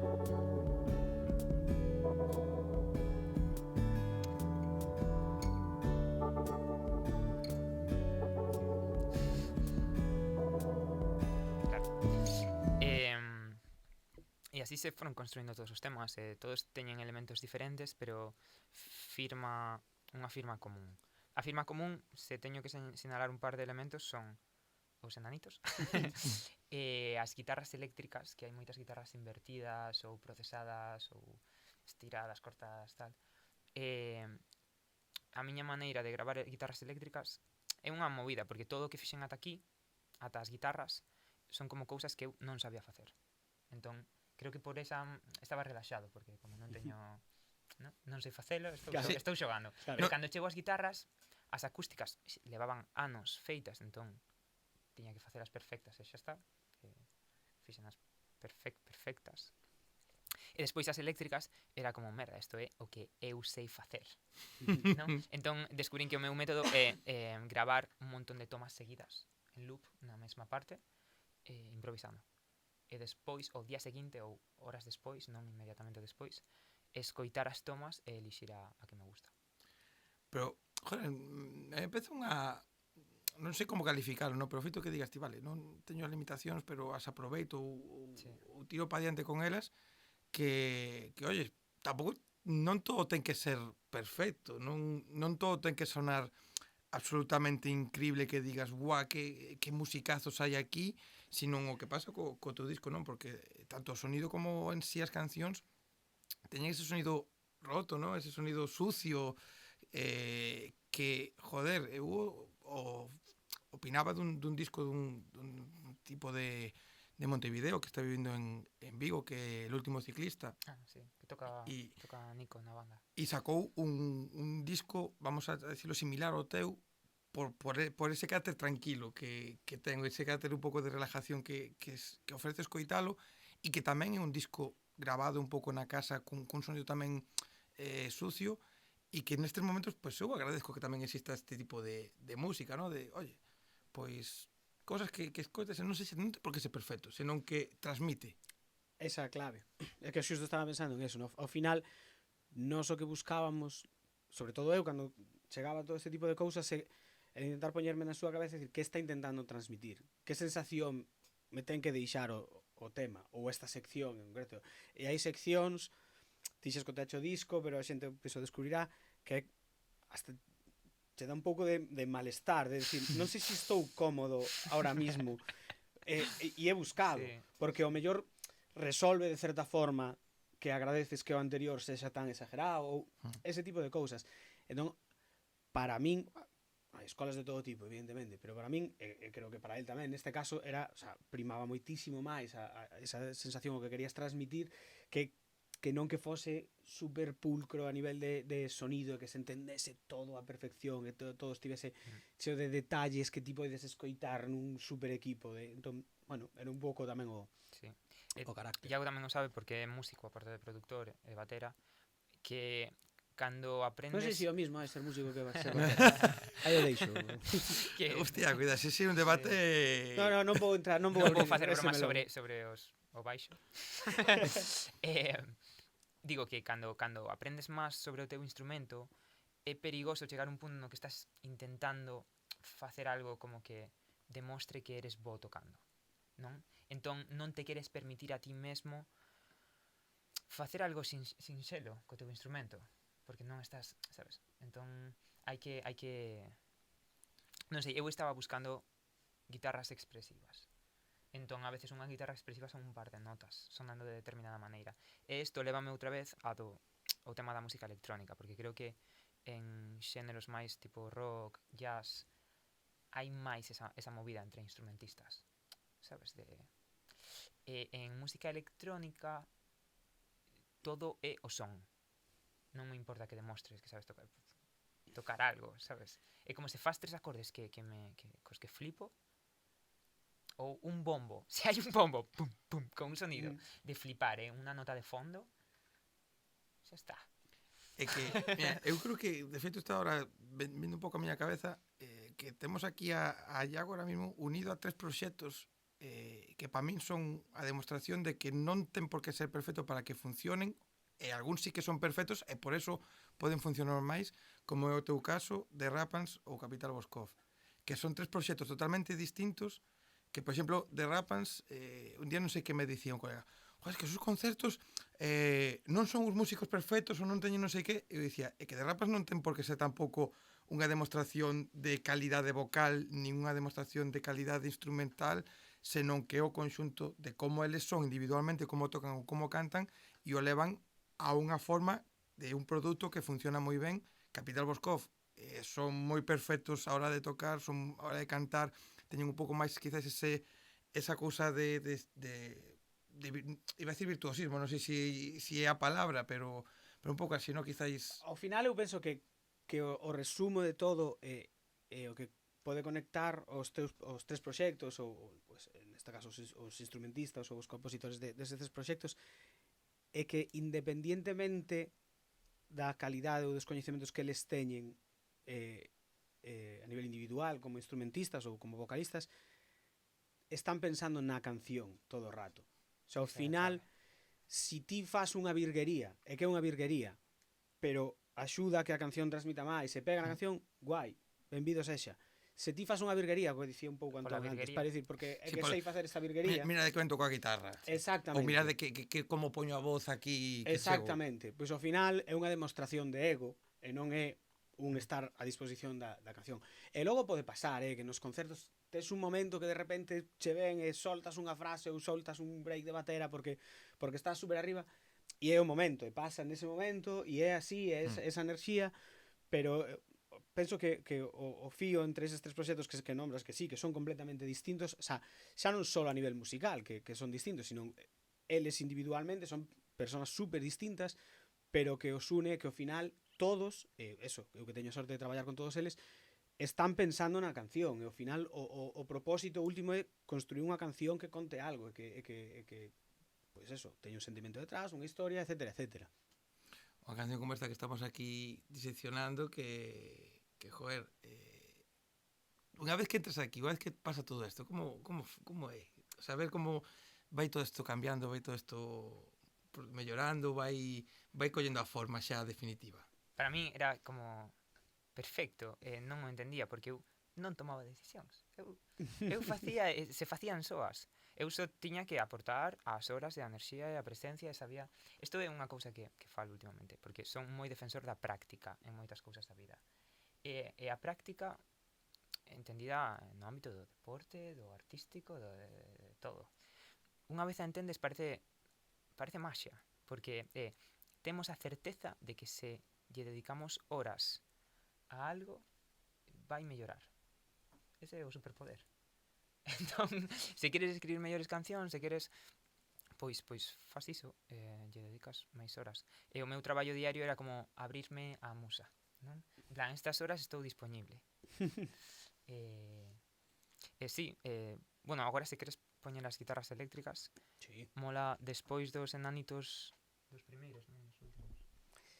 Claro. E así se foron construindo todos os temas, todos teñen elementos diferentes, pero unha firma común. A firma común, se teño que sinalar un par de elementos, son os enanitos e as guitarras eléctricas, que hai moitas guitarras invertidas ou procesadas ou estiradas, cortadas, tal. A miña maneira de gravar guitarras eléctricas é unha movida, porque todo o que fixen ata aquí, ata as guitarras, son como cousas que eu non sabía facer. Entón, creo que por esa estaba relaxado, porque como non teño... non sei facelo, Claro. estou xogando. Claro. Pero cando chego as guitarras, as acústicas levaban anos feitas, entón tiña que facelas perfectas e xa está. Fixen as perfectas. E despois as eléctricas era como, merda, isto é o que eu sei facer. Non? Entón descubrín que o meu método é gravar un montón de tomas seguidas en loop na mesma parte, improvisando. E despois, o día seguinte ou horas despois, non inmediatamente despois, escoitar as tomas e elixir a que me gusta. Pero, joder, empeza unha... Non sei como calificarlo, no? Pero o feito que digas ti, vale, non teño as limitacións, pero as aproveito ou tiro para diante con elas, que oye, tampouco non todo ten que ser perfecto, non todo ten que sonar absolutamente increíble que digas, guau, que musicazos hai aquí, sino o que pasa co teu disco, non? Porque tanto o sonido como en sí as cancións teñen ese sonido roto, non? Ese sonido sucio, que, joder, eu opinaba dun disco dun tipo de Montevideo que está vivindo en Vigo, que é El último ciclista. Sí, que toca Nico na banda. E sacou un disco, vamos a decirlo, similar ao teu, por ese carácter tranquilo que ten, ese carácter un pouco de relajación que ofrece escoitalo, e que tamén é un disco grabado un pouco na casa cun sonido tamén sucio, e que nestes momentos, pois eu agradezco que tamén exista este tipo de música, ¿no? De, oye, pois cosas que escoites, non sei se non ten por que ser perfecto, senón que transmite. Esa é a clave. É que xusto estaba pensando en eso, no? Ao final, nós o que buscábamos, sobre todo eu, cando chegaba todo este tipo de cousas, é intentar poñerme na súa cabeza e dicir que está intentando transmitir, que sensación me ten que deixar o tema, ou esta sección en concreto. E hai seccións, ti xa escotache o disco, pero a xente penso descubrirá que hasta che dá un pouco de malestar, de decir, non sei se estou cómodo ahora mismo, e é buscado, sí. Porque o mellor resolve de certa forma que agradeces que o anterior sexa tan exagerado, ou ese tipo de cousas. Entón, para min, hai escolas de todo tipo, evidentemente, pero para min, e creo que para él tamén, neste caso, era, o sea, primaba moitísimo máis esa sensación o que querías transmitir, que non que fose super pulcro a nivel de sonido, que se entendese todo a perfección, e todo estivese cheo de detalles que ti podes escoitar nun super equipo. Entón, bueno, era un pouco tamén o carácter. Iago tamén o sabe porque é músico, aparte de productor e batera, que cando aprendes... Non sei se o mismo é ser músico que ser batera. Aí o deixo. Hostia, cuida, se é un debate... Non vou entrar, non vou facer bromas sobre o baixo. Digo que cando aprendes máis sobre o teu instrumento, é perigoso chegar a un punto no que estás intentando facer algo como que demostre que eres bo tocando, non? Entón non te queres permitir a ti mesmo facer algo sinxelo co teu instrumento, porque non estás, sabes? Entón hai que non sei, eu estaba buscando guitarras expresivas. Entón, a veces unha guitarra expresiva son un par de notas sonando de determinada maneira. E isto lévame outra vez ao tema da música electrónica, porque creo que en xéneros máis tipo rock, jazz, hai máis esa movida entre instrumentistas, sabes? E en música electrónica todo é o son. Non me importa que demostres que sabes tocar algo, sabes? É como se fas 3 acordes cos que flipo, ou un bombo, se hai un bombo pum, pum, con un sonido de flipar, unha nota de fondo, xa está. É que, mira, eu creo que de feito está ahora vindo un pouco a miña cabeza, que temos aquí a Iago ahora mismo unido a 3 proxectos que para min son a demostración de que non ten por que ser perfecto para que funcionen, e algúns sí que son perfectos e por eso poden funcionar máis, como é o teu caso de Rapans ou Capital Boscov, que son 3 proxectos totalmente distintos, que, por exemplo, de Rapans, un día non sei que me dicía un colega, joder, es que os concertos non son os músicos perfectos ou non teñen non sei que, e eu dicía, é que de Rapans non ten por que ser tampouco unha demostración de calidade vocal, nin unha demostración de calidade instrumental, senón que é o conxunto de como eles son individualmente, como tocan ou como cantan, e o levan a unha forma de un produto que funciona moi ben. Capital Boscov son moi perfectos a hora de tocar, son a hora de cantar, teñen un pouco máis quizás esa cousa iba a decir virtuosismo, non sei si é a palabra, pero un pouco así, non? Quizáis... Ao final eu penso que o resumo de todo é o que pode conectar os tres proxectos ou pues, neste caso os instrumentistas ou os compositores deses tres proxectos é que independientemente da calidade ou dos coñecementos que eles teñen a nivel individual como instrumentistas ou como vocalistas están pensando na canción todo o rato. O sea, ao final si ti fas unha virguería é que é unha virguería pero axuda a que a canción transmita máis se pega na canción, guai, benvido sexa. Se ti fas unha virguería, como dicía un pouco Antón antes, para dicir, porque é que sei facer esta virguería. Mira de que vento coa guitarra. Exactamente. Ou mira de que como poño a voz aquí. Exactamente. Pois ao final é unha demostración de ego e non é un estar a disposición da canción. E logo pode pasar, que nos concertos tes un momento que de repente che ven e soltas unha frase ou soltas un break de batera porque estás super arriba e é o momento, e pasa nese momento e é así, é esa enerxía, pero penso que o fío entre eses tres proxectos que nombras que sí, que son completamente distintos, o sea, xa non só a nivel musical que son distintos, sino eles individualmente son persoas super distintas, pero que os une que ao final todos, eso, eu que teño a sorte de traballar con todos eles, están pensando na canción e ao final o propósito último é construir unha canción que conte algo e que pois eso, teña un sentimento detrás, unha historia, etcétera, etcétera. Unha canción como esta que estamos aquí diseccionando que joder, unha vez que entras aquí, unha vez que pasa todo isto, como é? Saber como vai todo isto cambiando, vai todo isto mellorando, vai collendo a forma xa definitiva. Para mí era como perfecto, non o entendía porque eu non tomaba decisións. Eu facía, se facían soas. Eu só tiña que aportar as horas e a enerxía e a presencia e sabía... Isto é unha cousa que falo últimamente, porque son moi defensor da práctica en moitas cousas da vida. E a práctica entendida no ámbito do deporte, do artístico, de todo. Unha vez a entendes parece maxia, porque temos a certeza de que se lle dedicamos horas a algo, vai mellorar. Ese é o superpoder. Entón, se queres escribir mellores cancións, se queres... Pois faz iso, lle dedicas máis horas. E o meu traballo diario era como abrirme á musa, non? En plan, estas horas estou disponible. Sí, bueno, agora se queres poñer as guitarras eléctricas, sí. Mola despois dos enanitos dos primeiros, non os últimos.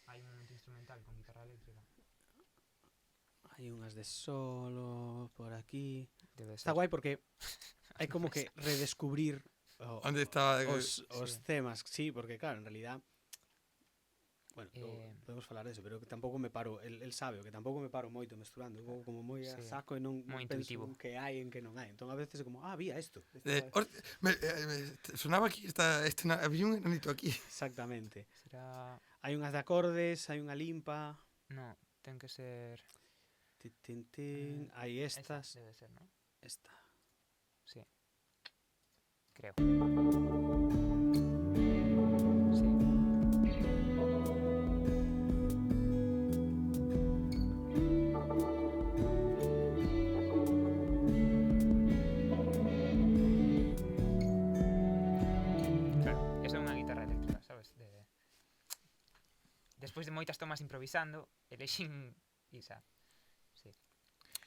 Hai un momento instrumental con guitarra eléctrica. Hai unhas de solo por aquí. Está guai porque hai como que redescubrir onde estaba os temas, sí, porque claro, en realidad bueno, podemos falar de eso, pero que tampouco me paro, el sabe, que tampouco me paro moito mesturando, como moi a saco e non penso que hai en que non hai. Entón a veces é como, había isto. Sonaba aquí había un enanito aquí. Exactamente. Será... Hai unhas de acordes, hai unha limpa. No, ten que ser... Hai estas. Debe ser, ¿no? Esta. Sí. Creo. Sí. Claro, esa é unha guitarra eléctrica, sabes? Despois de moitas tomas improvisando, elexín isa.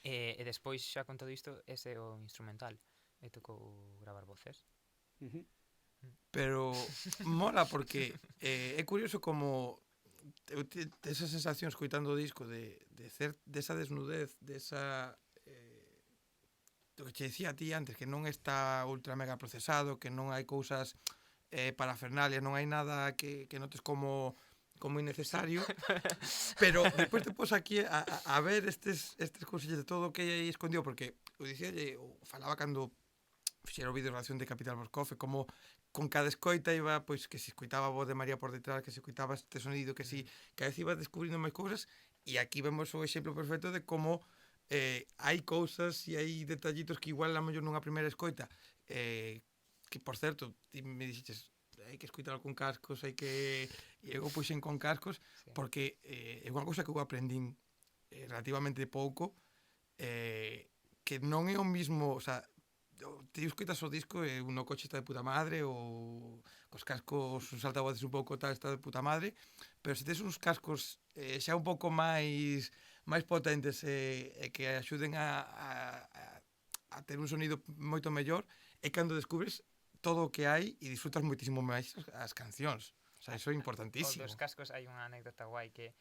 E despois xa con todo isto ese é o instrumental e tocou gravar voces. Pero mola porque é curioso como esas sensacións coitando o disco desa desnudez, desa do que che dicía a ti antes, que non está ultra mega procesado, que non hai cousas parafernalias, non hai nada que notes como innecesario, pero despois te pos aquí a ver estes cousillas de todo o que hai escondido, porque o dicía, falaba cando fixera o vídeo de relación de Capital Moscow, como con cada escoita iba, pois, que se escoitaba a voz de María por detrás, que se escoitaba este sonido, que si cada vez iba descubrindo máis cousas, e aquí vemos o exemplo perfecto de como hai cousas e hai detallitos que igual a mellor nunha primeira escoita, que, por certo, ti me dixeches, hai que escoitalo con cascos, hai que... E eu puxen con cascos, porque é unha cousa que eu aprendín relativamente pouco, que non é o mismo, o sea, ti escoitas o disco e no coche está de puta madre, ou cos cascos, os altavoces un pouco tal, está de puta madre, pero se tes uns cascos xa un pouco máis potentes e que axuden a ter un sonido moito mellor, é cando descubres todo o que hai e disfrutas moitísimo máis as cancións. O sea, iso é O importantísimo. dos cascos hai unha anécdota guai que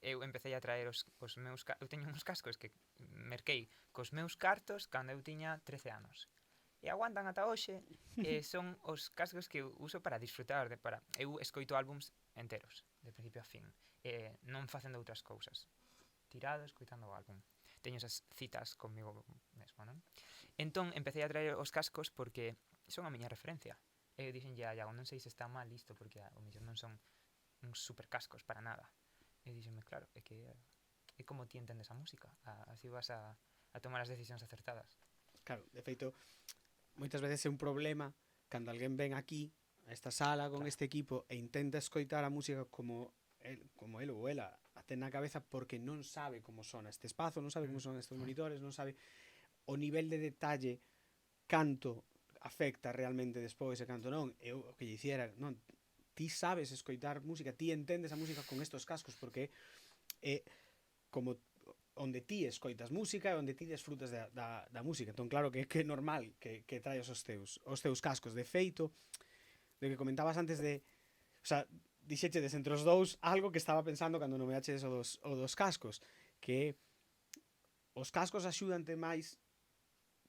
eu empecé a traer os meus eu teño uns cascos que merquei cos meus cartos cando eu tiña 13 anos. E aguantan ata hoxe, e son os cascos que eu uso para disfrutar, eu escoito álbums enteros, de principio a fin, non facendo outras cousas. Tirado, escoitando o álbum. Teño esas citas comigo mesmo, non? Entón, empecé a traer os cascos porque son a miña referencia. E eu dixen, Iago, non sei se está mal isto, porque o mellor non son uns super cascos para nada. E dixenme, claro, é que é como ti entendes a música, así vas a tomar as decisións acertadas. Claro, de feito, moitas veces é un problema cando alguén ven aquí a esta sala con este equipo e intenta escoitar a música como el ou ela a ten na cabeza porque non sabe como sona este espazo, non sabe como son estes monitores, non sabe o nivel de detalle canto afecta realmente despois e canto non. Eu o que lle dicera, non, ti sabes escoitar música, ti entendes a música con estos cascos porque é como onde ti escoitas música e onde ti desfrutas da música. Entón, claro que é normal que traes os teus cascos. De feito, do que comentabas antes de... O sea, dixechedes entre os dous algo que estaba pensando cando nomeachedes o dos cascos, que os cascos axúdante máis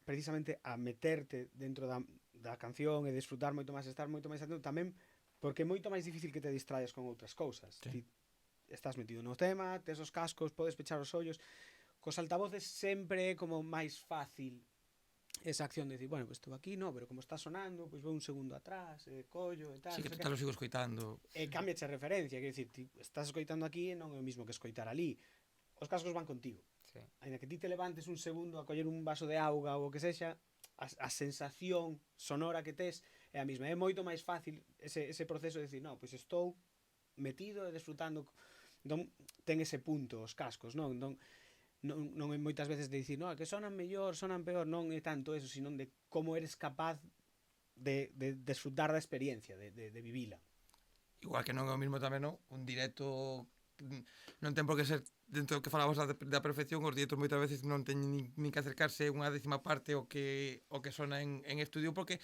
precisamente a meterte dentro da canción e disfrutar moito máis, estar moito máis atento tamén, porque é moito máis difícil que te distraias con outras cousas. Sí. Ti estás metido no tema, tes os cascos, podes pechar os ollos. Cos altavoces sempre é como máis fácil esa acción de decir, bueno, pues estou aquí, no, pero como está sonando, pois vou un segundo atrás, collo e tal. Sí, que total lo sigo escoitando. E cámbiache a referencia, quer dicir, ti estás escoitando aquí e non é o mismo que escoitar ali. Os cascos van contigo. Sí. Ainda que ti te levantes un segundo a coller un vaso de auga ou o que sexa, a sensación sonora que tes é a mesma. É moito máis fácil ese proceso de decir, no, pois estou metido e desfrutando. Entón, ten ese punto os cascos, non? Non é moitas veces de dicir, no, que sonan mellor, sonan peor, non é tanto eso, sino de como eres capaz de desfrutar da experiencia, de vivila. Igual que non é o mismo tamén, non? Un directo non ten por que ser dentro do que falamos da perfección, os directos moitas veces non teñen nin que acercarse unha décima parte o que sona en estudio, porque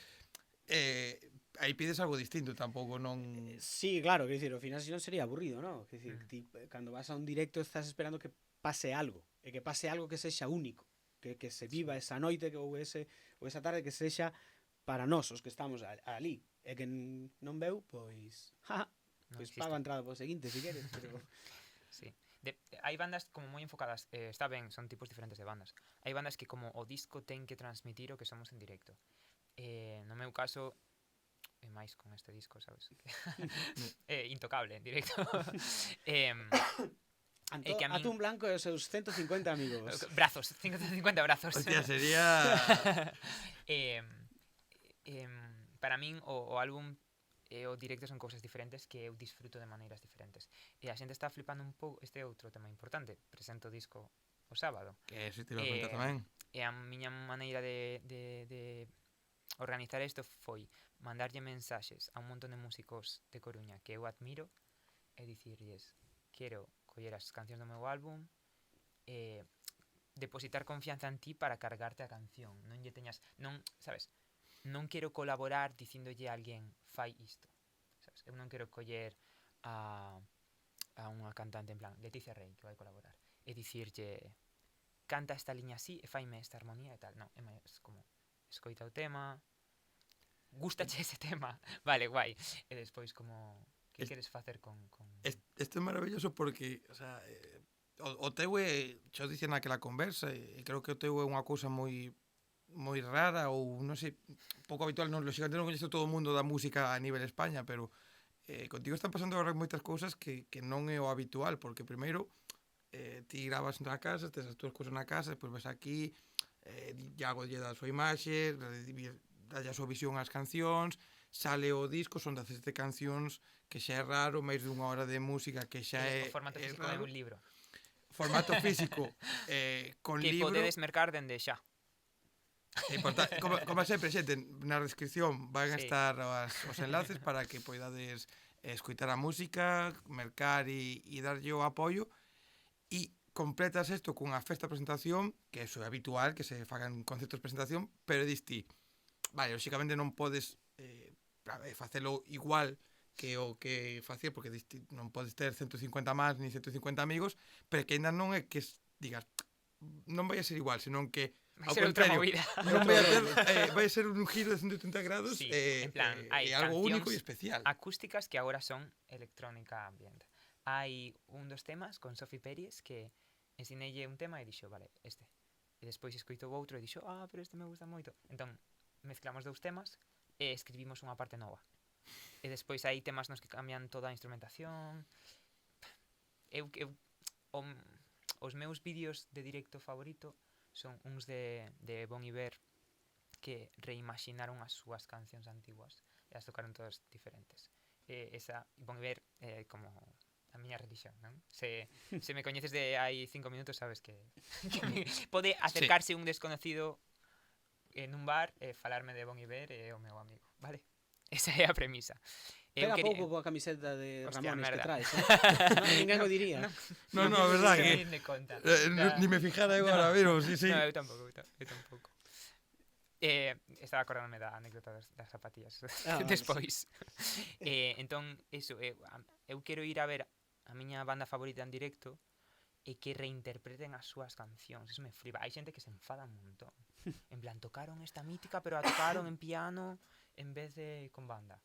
aí pides algo distinto, tampouco non... Sí, claro, quer dicir, ao final se non sería aburrido, non? Quer dicir, ti, cando vas a un directo estás esperando que pase algo, e que pase algo que sexa único, que se viva esa noite ou esa tarde que sexa para nós, os que estamos ali, e que non veu, pois, pois pago a entrada po seguinte, se queres, pero... Sí. Hai bandas como moi enfocadas, está ben, son tipos diferentes de bandas. Hai bandas que como o disco ten que transmitir o que somos en directo. No meu caso, é máis con este disco, sabes? Intocable en directo. Atún Blanco e os seus 150 amigos. Brazos, 150 brazos. Hostia, sería... Para min o álbum e o directo son cousas diferentes que eu disfruto de maneiras diferentes. E a xente está flipando un pouco, este é outro tema importante, presento o disco o sábado. Que eso te iba a contar tamén. E a miña maneira de organizar isto foi mandarlle mensaxes a un montón de músicos de Coruña que eu admiro e dicirlles, quero coller as cancións do meu álbum e depositar confianza en ti para cargarte a canción. Non lle teñas, non, sabes, non quero colaborar dicíndolle a alguén fai isto, sabes? Eu non quero coller a unha cantante en plan Leticia Rey que vai colaborar e dicirlle canta esta liña así e faime esta armonía e tal. Non, é máis como escoita o tema, gústache ese tema, vale, guai, e despois como que queres facer con... Isto é maravilloso porque, o sea, o teu é, xo dicen naquela conversa, e creo que o teu é unha cousa moi rara ou, non sei, pouco habitual, non, lógicamente non coñece todo o mundo da música a nivel España, pero contigo están pasando agora moitas cousas que non é o habitual, porque primeiro ti gravas na casa, tes as túas cousas na casa, depois vas aquí, Iago lle dá a súa imaxe, dalle a súa visión ás cancións, sale o disco, son 17 cancións, que xa é raro, máis dunha hora de música, que xa é o formato físico é un libro. formato físico con Que libro. podedes mercar dende xa. Como sempre, xente, na descripción van a Sí. estar os enlaces para que poidades escoitar a música, mercar e darlle o apoio, e completas isto cunha festa de presentación, que eso é habitual, que se fagan concertos de presentación, pero diste, vale, lóxicamente non podes facelo igual que o que facía, porque diste, non podes ter 150 máis ni 150 amigos, pero que ainda non é que digas, non vai a ser igual, senón que Vai ao ser outra contrario, movida. non vai a ter, vai a ser un giro de 180 grados Sí, en plan, hai algo único e cancións especial. acústicas que agora son electrónica ambient. Hai un dos temas con Sophie Peries que ensinelle un tema e dixo, vale, este. E despois escoitou outro e dixo, pero este me gusta moito. Entón, mezclamos dous temas e escribimos unha parte nova. E despois hai temas nos que cambian toda a instrumentación. Os meus vídeos de directo favorito son uns de Bon Iver que reimaxinaron as súas cancións antiguas e as tocaron todas diferentes. Esa Bon Iver é como a miña religión, non? Se me coñeces de hai 5 minutos sabes que pode acercarse un desconocido en un bar e falarme de Bon Iver e o meu amigo, vale? Esa é a premisa. Pega pouco coa camiseta de Hostia, Ramones que merda. traes, Ninguén o diría. No, a verdad que me conta. ni me fijara agora, pero sí. No, eu tampouco. Estaba acordándome da anécdota das zapatillas despois. Entón, eso, eu quero ir a ver a miña banda favorita en directo e que reinterpreten as súas cancións. Eso me flipa. Hai xente que se enfada un montón. En plan, tocaron esta mítica, pero a tocaron en piano en vez de con banda.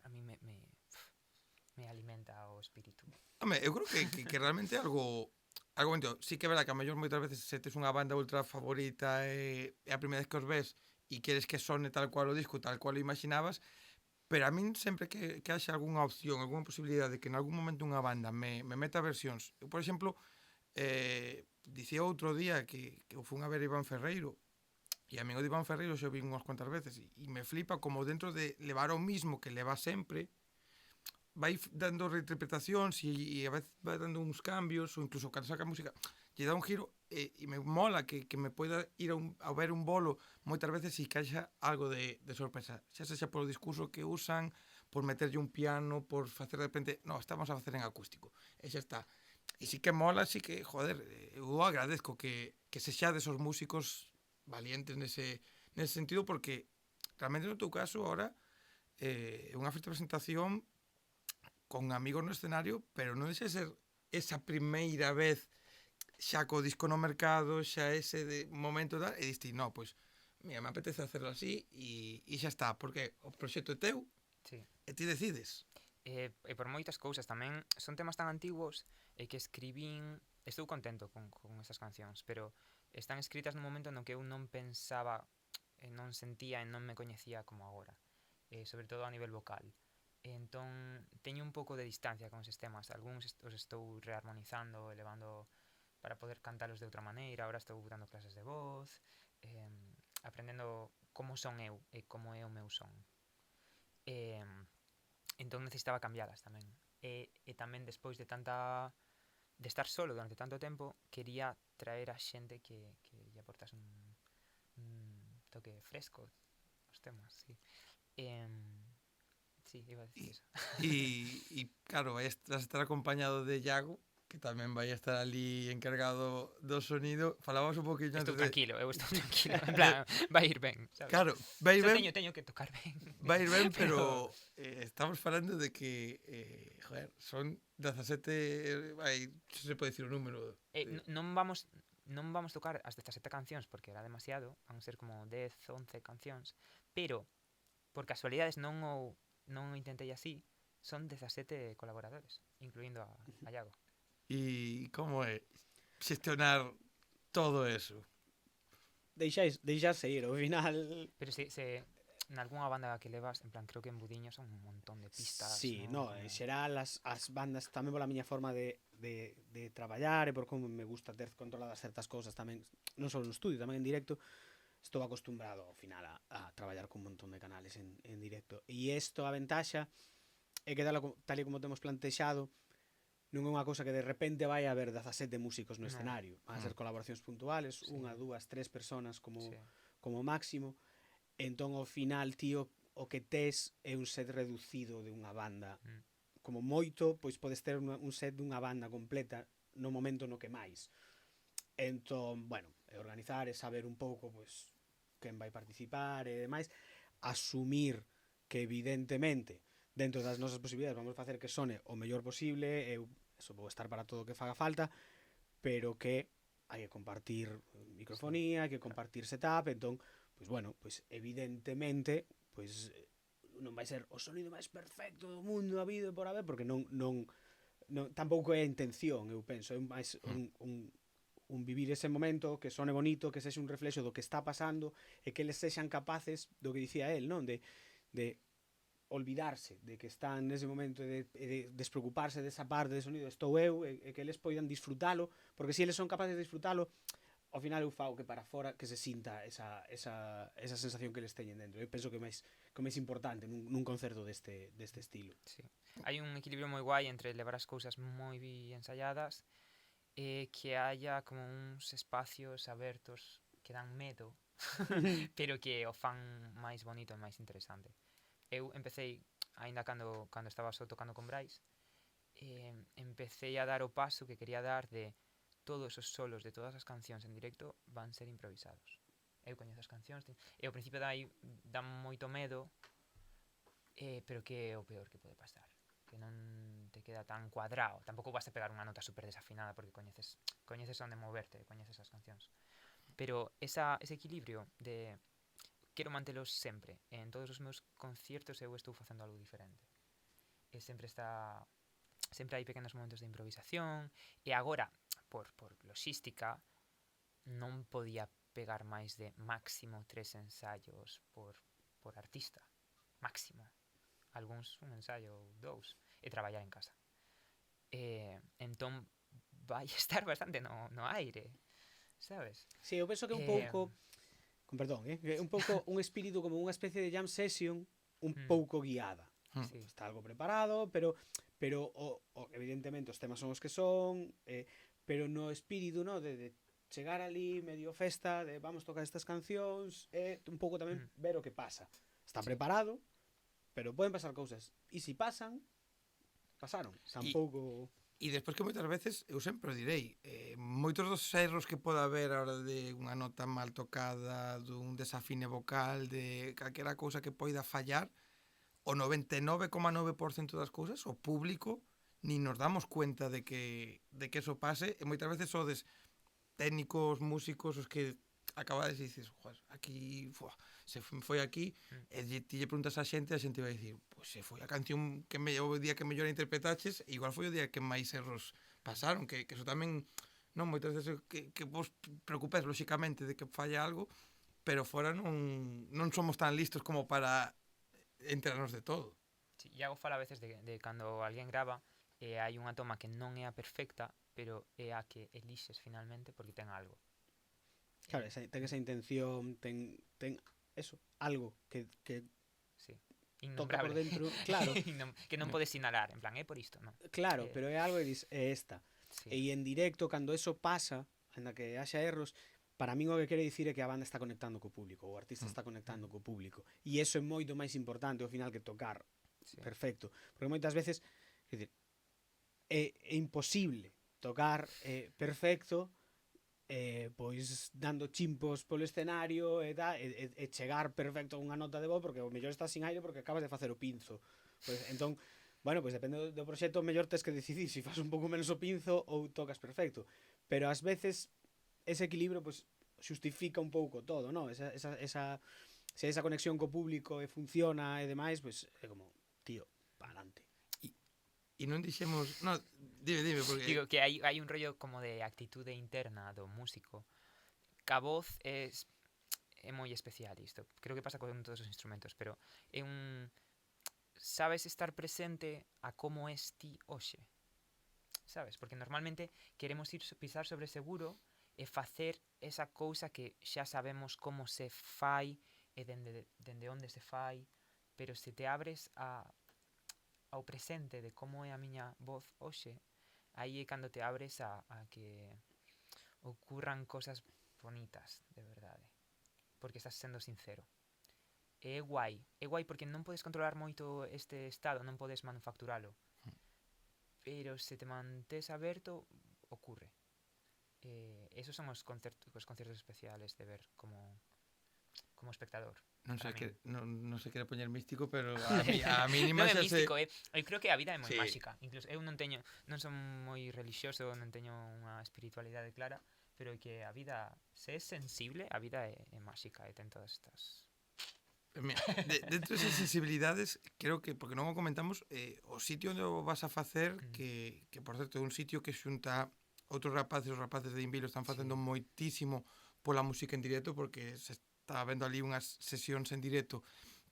A mí me alimenta o espírito. Home, eu creo que realmente é algo bonito. Sí que é verdad que a mellor moitas veces se tes unha banda ultra favorita e a primeira vez que os ves e queres que sone tal cual o disco, tal cual o imaginabas, pero a min sempre que haxa algunha opción, algunha posibilidade de que en algún momento unha banda me meta versións. Eu, por exemplo, dicía outro día que eu fun a ver Iván Ferreiro, e amigo de Iván Ferreiro xo vi unhas cuantas veces e me flipa como dentro de levar o mismo que leva sempre vai dando reinterpretacións e a veces vai dando uns cambios ou incluso cando saca música lle dá un giro e me mola que me poida ir a ver un bolo moitas veces e que haxa algo de sorpresa, xa sexa polo discurso que usan, por meterlle un piano, por facer de repente, no, estamos a facer en acústico e xa está. E sí que mola, sí que, joder, eu agradezco que sexades os músicos valientes nese sentido, porque realmente no teu caso ahora é unha festa de presentación con amigos no escenario, pero non deixa de ser esa primeira vez xa co disco no mercado, xa ese momento e diste, no, pois mira, me apetece hacerlo así e xa está, porque o proxecto é teu e ti decides. E por moitas cousas tamén son temas tan antigos e que escribín, estou contento con esas cancións, pero están escritas nun momento no que eu non pensaba, non sentía e non me coñecía como agora, sobre todo a nivel vocal. Entón, teño un pouco de distancia con eses temas. Algúns os estou reharmonizando, elevando para poder cantalos de outra maneira. Agora estou dando clases de voz, aprendendo como son eu e como é o meu son. Entón necesitaba cambialas tamén. E tamén despois de estar solo durante tanto tempo, quería traer a xente que lle aportase un toque fresco aos temas, sí. Sí, iba a decir eso. E claro, vai estar acompañado de Iago, que tamén vai estar ali encargado do sonido. Falábamos un poquinho antes de... eu estou tranquilo, en plan, vai ir ben, sabes? Claro, vai ir ben. Teño que tocar ben. Vai ir ben, pero estamos falando de que, joder, son 17, se pode dicir o número. Non vamos tocar as 17 cancións porque era demasiado, van ser como 10, 11 cancións, pero por casualidades non o intentei así, son 17 colaboradores, incluindo a Iago. E como é xestionar todo eso? Deixarse ir, ao final... Pero se nalgúna banda que levas, en plan, creo que en Budiño son un montón de pistas. Sí, no, en xeral as bandas tamén pola miña forma de traballar e por como me gusta ter controladas certas cousas tamén, non só no estudio, tamén en directo, estou acostumbrado ao final a traballar con un montón de canales en directo. E isto a ventaxa é que tal e como temos plantexado, non é unha cousa que de repente vai a haber 17 músicos no No. escenario. Van a ser colaboracións puntuales, Sí. unha, dúas, tres personas Sí. como máximo. Entón, ao final, tío, o que tes é un set reducido de unha banda. Como moito, pois podes ter un set dunha banda completa no momento no que máis. Entón, bueno, é organizar, é saber un pouco, pois, quen vai participar e demais. Asumir que, evidentemente, dentro das nosas posibilidades vamos facer que sone o mellor posible, eu eso, vou estar para todo o que faga falta, pero que hai que compartir microfonía, hai que compartir setup, entón, pois bueno, pois evidentemente, pois non vai ser o sonido máis perfecto do mundo, a vida por haber, porque non tampouco é a intención, eu penso, é máis un vivir ese momento, que sone bonito, que sexa un reflexo do que está pasando e que eles sexan capaces do que dicía el, non? De olvidarse de que están nese momento de despreocuparse desa parte de sonido, estou eu, e que eles poidan disfrutalo, porque se eles son capaces de disfrutalo, ao final eu fago que para fora que se sinta esa sensación que eles teñen dentro. Eu penso que é máis importante nun concerto deste estilo. Sí. Hai un equilibrio moi guai entre levar as cousas moi ensayadas e que haya como uns espacios abertos que dan medo, pero que o fan máis bonito e máis interesante. Eu empecé, aínda cando estaba só tocando con Brais, empecé a dar o paso que quería dar de todos os solos de todas as cancións en directo van ser improvisados. Eu coñezo as cancións e ao principio dá moito medo, pero que é o peor que pode pasar, que non te queda tan cuadrado. Tampouco vas a pegar unha nota super desafinada porque coñeces onde moverte, coñeces as cancións. Pero ese equilibrio de quero mantelos sempre. En todos os meus conciertos eu estou facendo algo diferente. E sempre hai pequenos momentos de improvisación, e agora, por logística, non podía pegar máis de máximo 3 ensaios por artista. Máximo. Algúns un ensaio ou 2, e traballar en casa. Entón, vai estar bastante no aire, sabes? Sí, eu penso que un pouco, con perdón, un pouco un espírito como unha especie de jam session un pouco guiada. Sí. Está algo preparado, pero evidentemente os temas son os que son, pero no espírito, no, de chegar ali medio festa, de vamos tocar estas cancións, un pouco tamén ver o que pasa. Está preparado, pero poden pasar cousas. E se pasan, pasaron. Tampouco... E despois que moitas veces, eu sempre o direi, moitos dos erros que pode haber a hora de unha nota mal tocada, dun desafine vocal, de calquera cousa que poida fallar, o 99,9% das cousas, o público, ni nos damos cuenta de que eso pase, e moitas veces sodes técnicos, músicos, os que acabades e dices, aquí, se foi aquí, e ti lle preguntas a xente vai dicir, pois se foi a canción que o día que mellor interpretaches, igual foi o día que máis erros pasaron, que eso tamén, non, moitas veces que vos preocupes lóxicamente de que falla algo, pero fora non somos tan listos como para enterarnos de todo. Sí, Iago fala a veces de cando alguén grava e hai unha toma que non é a perfecta, pero é a que elixes finalmente porque ten algo. Claro, ten esa intención, ten eso, algo que sí, toca por innombrable. dentro, claro. Que non podes sinalar, en plan, é por isto, non? Claro, pero é algo que dis, é esta. Sí. E en directo, cando eso pasa, ainda que haxa erros, para min o que quere dicir é que a banda está conectando co público, o artista está conectando co público. E iso é moito máis importante ao final que tocar perfecto. Porque moitas veces, é imposible tocar perfecto, pois dando chimpos polo escenario e chegar perfecto a unha nota de voz, porque o mellor estás sin aire porque acabas de facer o pinzo. Pois, entón, bueno, pois depende do proxecto, o mellor tes que decidir se fas un pouco menos o pinzo ou tocas perfecto. Pero ás veces ese equilibrio pois xustifica un pouco todo, non? Se esa conexión co público funciona e demais, pois é como, tío, para adelante. E non dixemos... No, dime, porque... Digo que hai un rollo como de actitude interna do músico. Que a voz é moi especial isto. Creo que pasa con todos os instrumentos, pero é un... Sabes estar presente a como es ti hoxe. Sabes? Porque normalmente queremos pisar sobre seguro e facer esa cousa que xa sabemos como se fai e dende onde se fai, pero se te abres ao presente de como é a miña voz hoxe, aí é cando te abres a que ocurran cosas bonitas, de verdade. Porque estás sendo sincero. É guai porque non podes controlar moito este estado, non podes manufacturalo. Pero se te mantés aberto, ocurre. Esos son os concertos especiales de ver como espectador. Non para sei min. non se quere poñer místico, pero a mínima Non é xa se... místico, eu creo que a vida é moi Sí. máxica. Incluso eu non son moi religioso, non teño unha espiritualidade clara, pero que a vida, se é sensible, a vida é máxica e ten todas estas... Mira, dentro desas sensibilidades, creo que, porque non o comentamos, o sitio onde o vas a facer, que por certo é un sitio que xunta outros rapaces, os rapaces de Invilo están facendo moitísimo pola música en directo, porque se está vendo ali unhas sesións en directo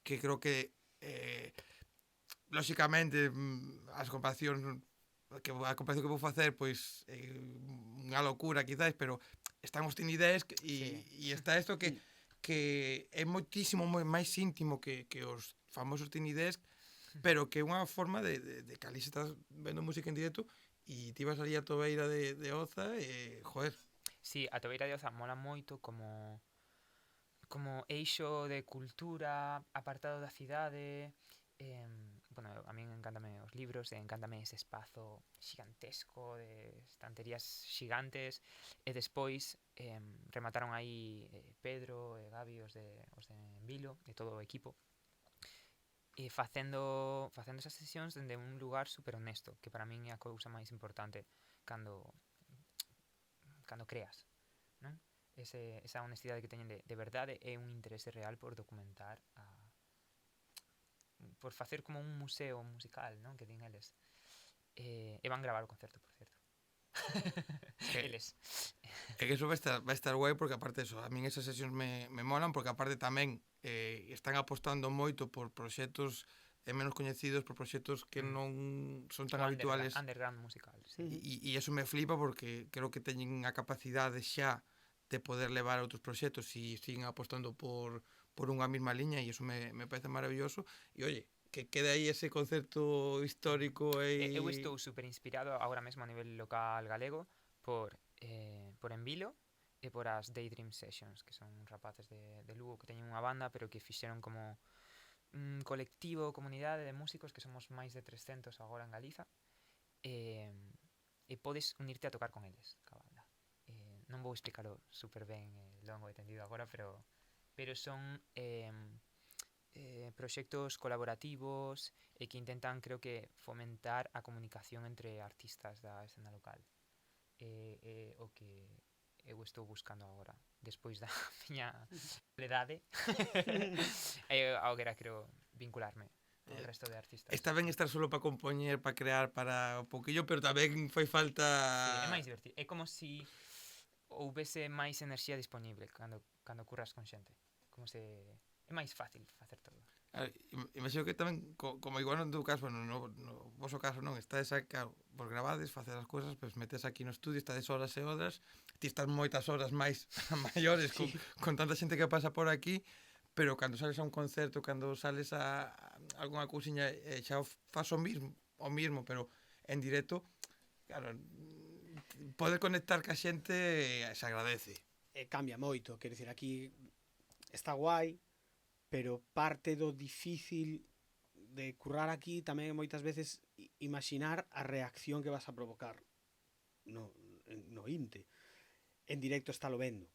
que creo que lóxicamente as comparacións a comparación que vou facer pois unha locura quizás, pero están os Tiny Desk e está isto que é moitísimo máis íntimo que os famosos Tiny Desk, pero que é unha forma de que ali se estás vendo música en directo e ti vas ali a Tobeira de Oza e, joder. Sí, a Tobeira de Oza mola moito como eixo de cultura, apartado da cidade. Bueno, a min encántame os libros, encántame ese espazo xigantesco de estanterías xigantes, e despois remataron aí Pedro e Gabi, os de Envilo, e todo o equipo, e facendo esas sesións dende un lugar super honesto, que para min é a cousa máis importante cando creas, non? Esa honestidade que teñen de verdade é un interese real por documentar por facer como un museo musical, non? Que din eles. E van gravar o concerto, por certo. Eles. É que eso vai estar guai, porque aparte eso, a min esas sesións me molan, porque aparte tamén están apostando moito por proxectos menos coñecidos, por proxectos que non son tan habituales. Underground musical, sí. E eso me flipa, porque creo que teñen a capacidade xa de poder levar outros proxectos e siguen apostando por unha mesma liña, e eso me parece maravilloso. E oye, que quede aí ese concerto histórico Eu estou super inspirado agora mesmo a nivel local galego por Envilo e por as Daydream Sessions, que son rapaces de Lugo que teñen unha banda, pero que fixeron como un colectivo, comunidade de músicos, que somos máis de 300 agora en Galiza, e podes unirte a tocar con eles, ca banda. Non vou explicarlo super ben longo e tendido agora, pero son proxectos colaborativos e que intentan, creo que, fomentar a comunicación entre artistas da escena local. O que eu estou buscando agora, despois da miña soledade, ao que era, creo, vincularme ao resto de artistas. Está ben estar solo para compoñer, para crear, para un pouquillo, pero tamén fai falta... Sí, é máis divertido. É como si houvese máis enerxía disponible cando curras con xente. Como se... É máis fácil facer todo. Imagino que tamén, como igual no teu caso, no vosso caso non, estades acá por gravades, facer as cousas, pues metes aquí no estudio, estades horas e horas, ti estás moitas horas máis maiores con tanta xente que pasa por aquí, pero cando sales a un concerto, cando sales a algunha cousiña, xa faz o mismo, pero en directo, claro, poder conectar ca xente se agradece. Cambia moito, quero dicir, aquí está guai, pero parte do difícil de currar aquí tamén moitas veces imaginar a reacción que vas a provocar no inte. En directo está lo vendo.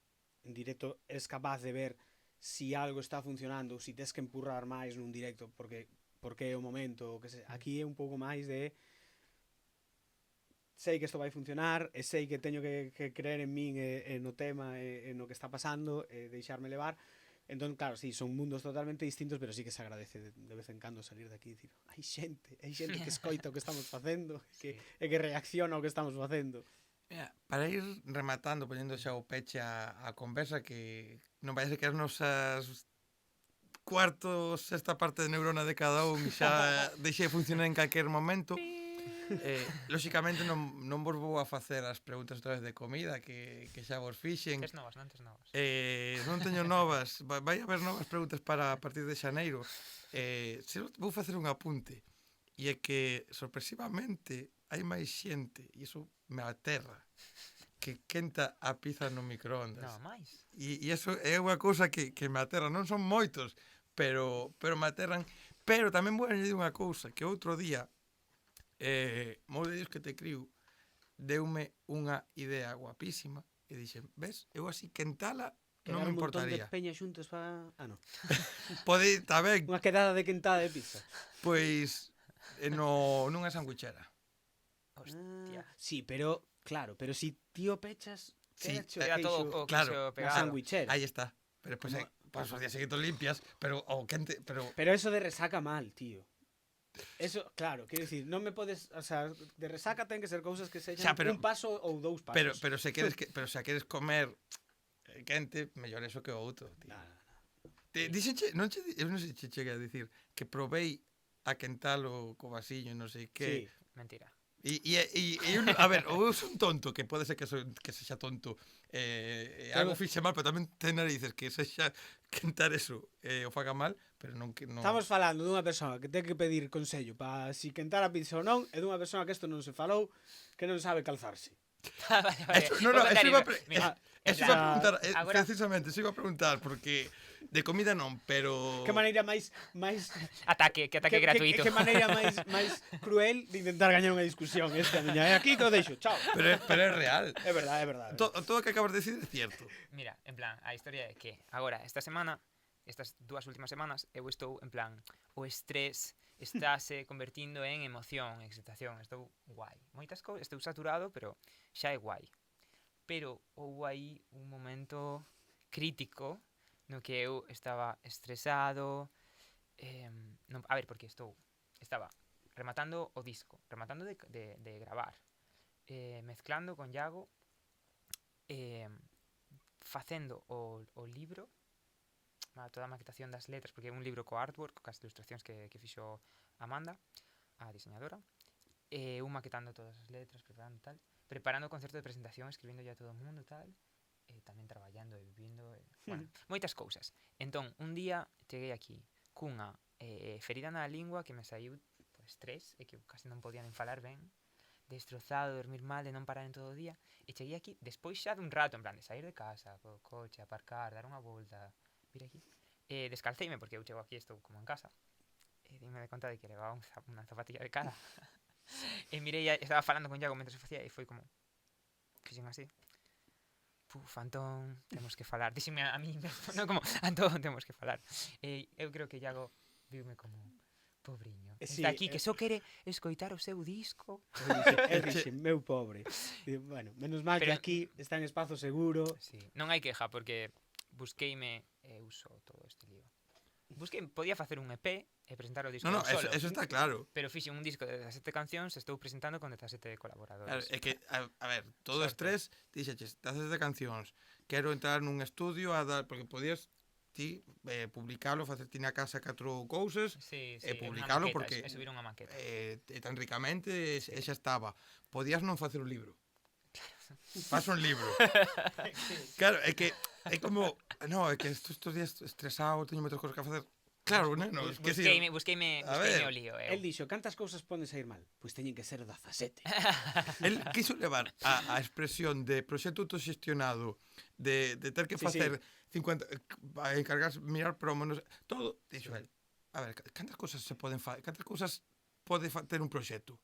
En directo eres capaz de ver si algo está funcionando, si tes que empurrar máis nun directo porque é o momento, que se... Aquí é un pouco máis de sei que isto vai funcionar, e sei que teño que creer en min e no tema e no que está pasando, e deixarme levar. Entón, claro, sí, son mundos totalmente distintos, pero sí que se agradece de vez en cando salir de aquí e dicir, hai xente que escoita o que estamos facendo, e que reacciona ao que estamos facendo. Mira, para ir rematando, poñendo xa o peche a conversa, que non vai ser que as nosas sexta parte de neurona de cada un xa deixe de funcionar en calquer momento. Lóxicamente non vos vou a facer as preguntas outra vez de comida que xa vos fixen. Tes novas, non tes novas? Non teño novas, vai haber novas preguntas para a partir de xaneiro. Vou facer un apunte, e é que sorpresivamente hai máis xente, e iso me aterra, que quenta a pizza no microondas. No, máis. E iso é unha cousa que me aterra. Non son moitos, pero me aterran. Pero tamén vou añadir unha cousa, que outro día, moi de Dios que te criu, deume unha idea guapísima, e dixen, ves, eu así quentala non Quedar me un montón de importaría. peña xuntos para... Ah, non. Pode, tamén, Unha quedada de quentada de pizza. pois, nunha sanguichera. Hostia. Sí, pero, claro, pero si tío pechas, Sí, Queda todo o claro, queixo na pegado. sanguichera. Aí está. Pero despois, Como- os días seguidos limpias, pero o quente, pero Pero eso de resaca mal, tío. Eso, claro, quero dicir, non me podes, o sea, de resaca ten que ser cousas que sexan Xa, pero- un paso ou dous pasos. pero se queres queres comer quente, mellor eso que o outro, tío. Nah, nah. Dixenche, eu non sei se cheguei a dicir que probei a quentalo co vasillo, non sei que. Sí. Mentira. A ver, ou eu son tonto, que pode ser que sexa tonto, algo fixe mal, pero tamén ten narices que sexa quentar eso o faga mal, pero non que non. Estamos falando dunha persoa que ten que pedir consello para si quentar a pizza ou non, e dunha persoa que isto non se falou, que non sabe calzarse. Eso, no, eso iba a Mira, eso en iba a plan, preguntar, agora- precisamente, eso iba a preguntar, porque de comida non, pero. Que maneira máis ataque gratuito. que maneira máis cruel de intentar gañar unha discusión esta miña. É aquí que o deixo, chao. Pero é real. É verdade, é verdade. Todo o que acabas de decir é cierto. Mira, en plan, a historia é que agora, estas 2 últimas semanas, eu estou en plan, o estrés estáse convertindo en emoción, excitación, estou guai. Moitas cousas, estou saturado, pero xa é guai. Pero houve aí un momento crítico no que eu estaba estresado, non, a ver, porque estaba rematando o disco, rematando de gravar, mezclando con Iago, facendo o libro, toda a maquetación das letras, porque é un libro co artwork, cas ilustracións que fixo Amanda, a diseñadora, eu maquetando todas as letras, preparando o concerto de presentación, escribindo ya a todo o mundo e tal, tamén traballando e vivindo, bueno, moitas cousas. Entón, un día cheguei aquí cunha ferida na lingua que me saiu por estrés, e que casi non podía nen falar ben, destrozado, dormir mal, de non parar en todo o día, e cheguei aquí despois xa dun rato, en plan, de sair de casa, co coche, aparcar, dar unha volta, vir aquí, descalceime, porque eu chego aquí, estou como en casa, e dime de conta de que levaba unha zapatilla de cara, e mirei, estaba falando con Iago mentre se facía, e foi como, fixen así, Antón, temos que falar, díxeme a mí mesmo, non como, Antón, temos que falar, e eu creo que Iago viume como, pobriño, Sí, está aquí, que só quere escoitar o seu disco. Eu dixen, meu pobre. E, bueno, menos mal que Pero- aquí está en espazo seguro. Sí, non hai queja, porque busqueime e uso todo este lío. Podía facer un EP e presentar o disco No, solo, eso está claro. pero fixen un disco de 17 cancións e estou presentando con 17 Claro, colaboradores. é que, a ver, todo Sorte. estrés, dixeches, taces de cancións, quero entrar nun estudio a dar, porque podías ti publicalo, facer ti na casa 4 cousas, Sí, e unha publicalo maqueta, porque e subir unha maqueta. tan ricamente e xa estaba. Podías non facer un libro. Faz un libro. Claro, é que é como, no, é que estos días estresado, teño moitas cousas que facer. Claro, neno, es que si Busqueime A ver, o lío. El dixo, cantas cousas poden sair mal? Pois teñen que ser 17. el quiso levar a expresión de proxecto autoxestionado, de ter que Sí, facer 50 a encargarse, mirar promos, todo, dixo el. A ver, cantas cousas se poden facer? Cantas cousas pode ter un proxecto?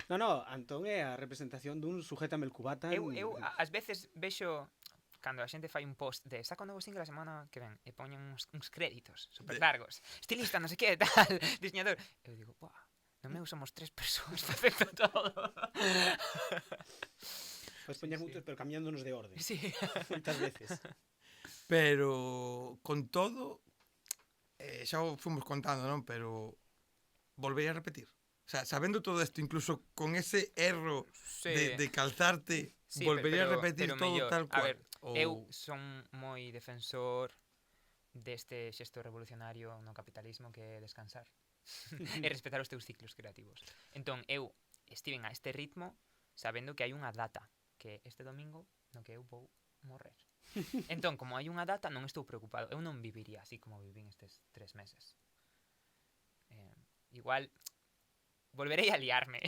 No, Antón é a representación dun sujétame el cubata. Eu ás veces vexo cando a xente fai un post de saco novo single a semana que ven e poñen uns créditos super largos, estilista, non sei que, tal, diseñador. Eu digo, buah, no meu somos 3 persoas facendo todo. Podes poñer moitos, pero cambiándonos de orde. Sí. Moitas veces. Pero con todo xa o fomos contando, non? Pero volvei a repetir. O sea, sabendo todo isto, incluso con ese erro Sí. de calzarte, Sí, volvería a repetir todo mellor. tal A cual. ver, eu son moi defensor deste xesto revolucionario no capitalismo que é descansar e respetar os teus ciclos creativos. Entón, eu estiven a este ritmo sabendo que hai unha data, que este domingo no que eu vou morrer. Entón, como hai unha data, non estou preocupado. Eu non viviría así como vivín estes 3 meses. Igual volverei a liarme.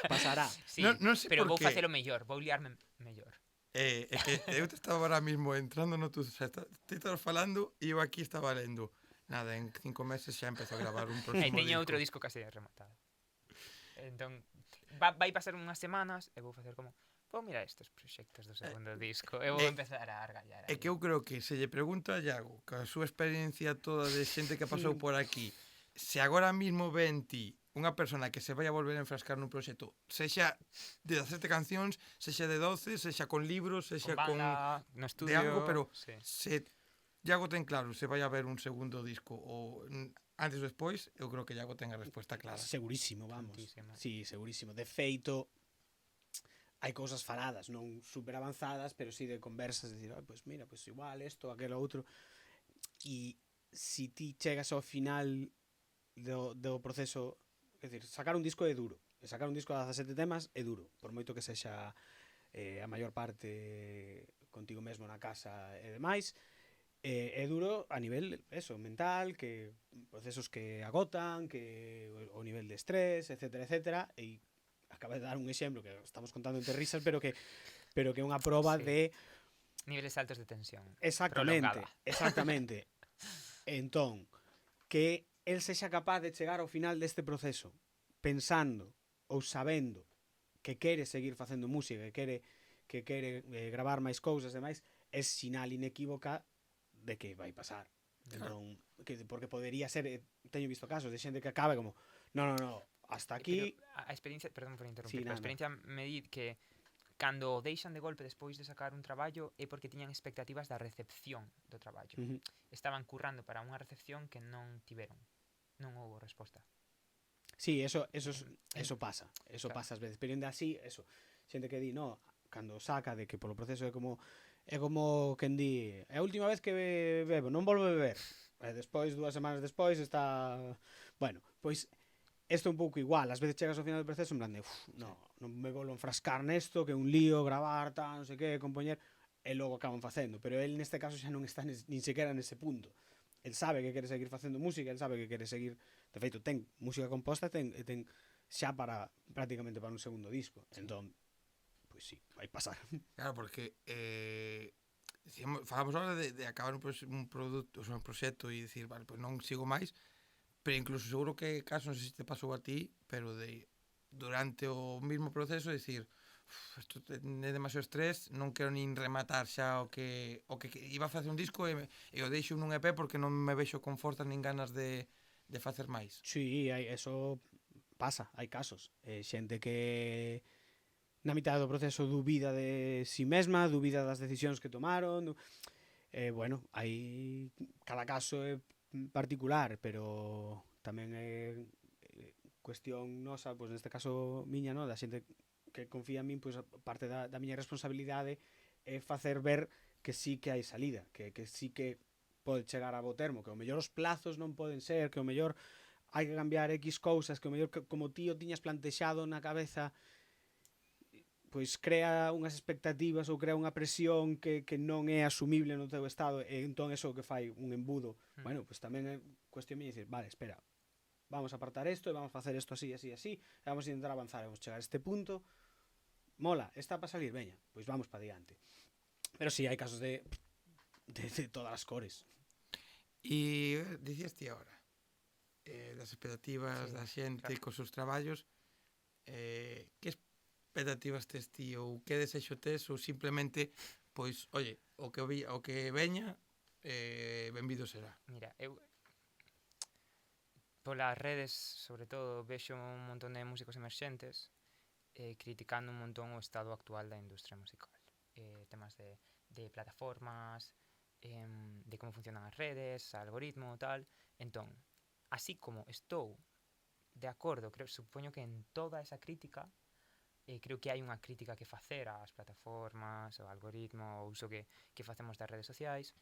Pasará. Sí, Non sei pero por vou qué. facelo mellor, vou liarme mellor. É que eu te estaba ahora mismo entrando no tu... O sea, te estabas falando e eu aquí estaba lendo. Nada, en 5 meses xa empezo a gravar un próximo Teño outro disco. disco case rematado. Entón, vai pasar unhas semanas e vou facer como vou mirar estes proxectos do segundo disco e vou empezar a argallar É aí. que eu creo que se lle pregunta a Iago, ca súa experiencia toda de xente que pasou por aquí, se agora mismo ven ti unha persona que se vai a volver a enfrascar nun proxecto, sexa de 17 cancións, sexa de 12, sexa con libros, sexa Con con banda, no de estudio, algo, pero sí. se Iago ten claro se vai a ver un segundo disco ou antes ou despois, eu creo que Iago ten a resposta clara. Segurísimo, vamos. Tantísima. Sí, segurísimo. De feito, hai cousas faladas, non super avanzadas, pero sí de conversas, de decir, pues mira, pues igual esto, aquelo outro. E si ti chegas ao final do proceso, é dicir, sacar un disco é duro. E sacar un disco de 17 temas é duro, por moito que sexa a maior parte contigo mesmo na casa e demais. É duro a nivel, eso, mental, que procesos que agotan, que o nivel de estrés, etcétera, etcétera, e acaba de dar un exemplo que estamos contando entre risas, pero que é unha proba Sí. de Niveles altos de tensión. exactamente, Prolongada. exactamente. Entón, que el sexa capaz de chegar ao final deste proceso pensando ou sabendo que quere seguir facendo música, que quere gravar máis cousas e máis, é sinal inequívoca de que vai pasar. Entón, porque podería ser, teño visto casos de xente que acabe como, no, hasta aquí. Pero a experiencia, perdón por interrumpir, Sí, pero a nada. experiencia me di que cando deixan de golpe despois de sacar un traballo é porque tiñan expectativas da recepción do traballo. Estaban currando para unha recepción que non tiveron. Non houbo resposta. Sí, eso pasa. Eso Claro. pasa ás veces. Pero ainda así, eso, xente que di, no, cando saca de que polo proceso é como quen di, é a última vez que bebo, non volvo a beber. E despois, 2 semanas despois, está... Bueno, pois isto é un pouco igual. Ás veces chegas ao final do proceso en plan de, non me volvo a enfrascar nesto, que é un lío, gravar, tal, non sei que, compoñer, e logo acaban facendo. Pero el neste caso xa non está nin sequera nese punto. El sabe que quere seguir facendo música, el sabe que quere seguir... De feito, ten música composta, ten xa para prácticamente para un segundo disco. Sí. Entón, pois sí, vai pasar. Claro, porque falamos ahora de acabar un produto, un proxecto e dicir, vale, pues non sigo máis, pero incluso seguro que caso, non sei se te pasou a ti, pero durante o mismo proceso dicir, isto é demasiado estrés, non quero nin rematar xa o que iba a facer un disco e o deixo nun EP porque non me vexo con forzas nin ganas de facer máis. Sí, eso pasa, hai casos. Xente que na mitad do proceso dubida de si mesma, dubida das decisións que tomaron. Bueno, hai cada caso é particular, pero tamén é cuestión nosa, pois neste caso miña, no, da xente que confía en min, pois parte da miña responsabilidade é facer ver que sí que hai salida, que sí que pode chegar a bo termo, que o mellor os plazos non poden ser, que o mellor hai que cambiar X cousas, que o mellor como ti o tiñas plantexado na cabeza, pois crea unhas expectativas ou crea unha presión que non é asumible no teu estado, e entón eso que fai un embudo. Bueno, pois tamén é cuestión de dicir, vale, espera, vamos a apartar isto e vamos a facer isto así, así, así, e vamos a intentar avanzar, vamos a chegar a este punto. Mola, está para salir, veña, pois vamos para diante. Pero si, sí, hai casos de todas as cores. E dicías ti agora das expectativas da xente cos seus traballos, que expectativas tes ti ou que desexo tes ou simplemente, pois, oye, o que veña benvido será? Mira, eu polas redes, sobre todo, vexo un montón de músicos emerxentes criticando un montón o estado actual da industria musical. Temas de plataformas, de como funcionan as redes, algoritmo, tal. Entón, así como estou de acordo, supoño que en toda esa crítica, creo que hai unha crítica que facer ás plataformas, ao algoritmo, o uso que facemos das redes sociais.